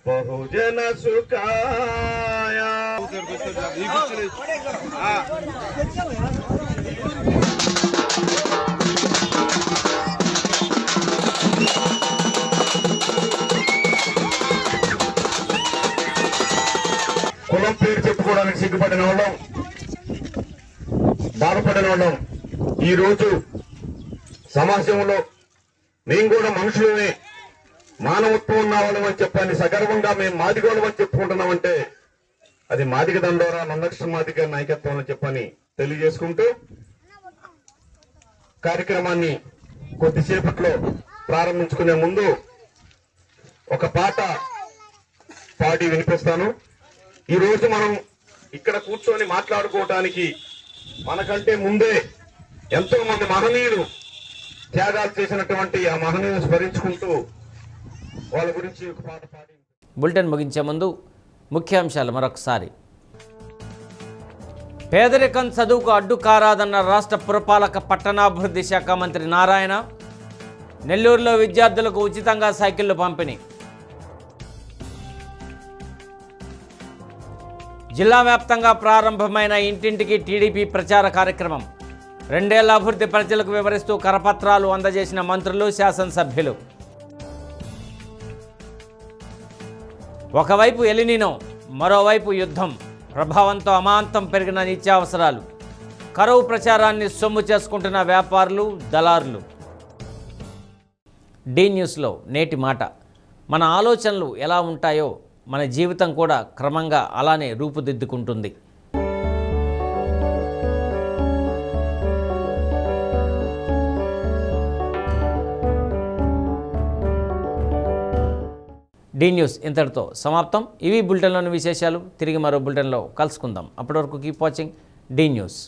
బహుజన సుఖాయ. కులం పేరు చెప్పుకోవడానికి సిగ్గుపడిన వాళ్ళం, బాధపడిన వాళ్ళం ఈరోజు సమాజంలో మేము కూడా మనుషులమే, మానవత్వం ఉన్న వాళ్ళం అని చెప్పని సగర్వంగా మేము మాదిగోళం అని చెప్పుకుంటున్నామంటే అది మాదిగ దండోరా నందకృష్ణ మాదిగ నాయకత్వం అని చెప్పని తెలియజేసుకుంటూ కార్యక్రమాన్ని కొద్దిసేపట్లో ప్రారంభించుకునే ముందు ఒక పాట పాడి వినిపిస్తాను. ఈ రోజు మనం ఇక్కడ కూర్చొని మాట్లాడుకోవటానికి మనకంటే ముందే ఎంతో మంది మహనీయులు త్యాగాలు చేసినటువంటి ఆ మహనీయులు స్మరించుకుంటూ వాళ్ళ గురించి ఒక పాట పాడి. బులెటిన్ ముగించే ముందు ముఖ్యాంశాలు మరొకసారి. పేదరికం చదువుకు అడ్డు కారాదన్న రాష్ట్ర పురపాలక పట్టణాభివృద్ధి శాఖ మంత్రి నారాయణ. నెల్లూరులో విద్యార్థులకు ఉచితంగా సైకిళ్లు పంపిణీ. జిల్లా వ్యాప్తంగా ప్రారంభమైన ఇంటింటికి టీడీపీ ప్రచార కార్యక్రమం. 2 ఏళ్ల అభివృద్ధి ప్రజలకు వివరిస్తూ కరపత్రాలు అందజేసిన మంత్రులు, శాసనసభ్యులు. ఒకవైపు ఎలినినో, మరోవైపు యుద్ధం. ప్రభావంతో అమాంతం పెరిగిన నిత్యావసరాలు. కరువు ప్రచారాన్ని సొమ్ము చేసుకుంటున్న వ్యాపారులు, దళారులు. డి న్యూస్లో నేటి మాట. మన ఆలోచనలు ఎలా ఉంటాయో మన జీవితం కూడా క్రమంగా అలానే రూపుదిద్దుకుంటుంది. డి న్యూస్ ఇంతటితో సమాప్తం. ఇవి బులెటిన్లోని విశేషాలు. తిరిగి మరో బులెటిన్లో కలుసుకుందాం. అప్పటి వరకు కీప్ వాచింగ్ డి న్యూస్.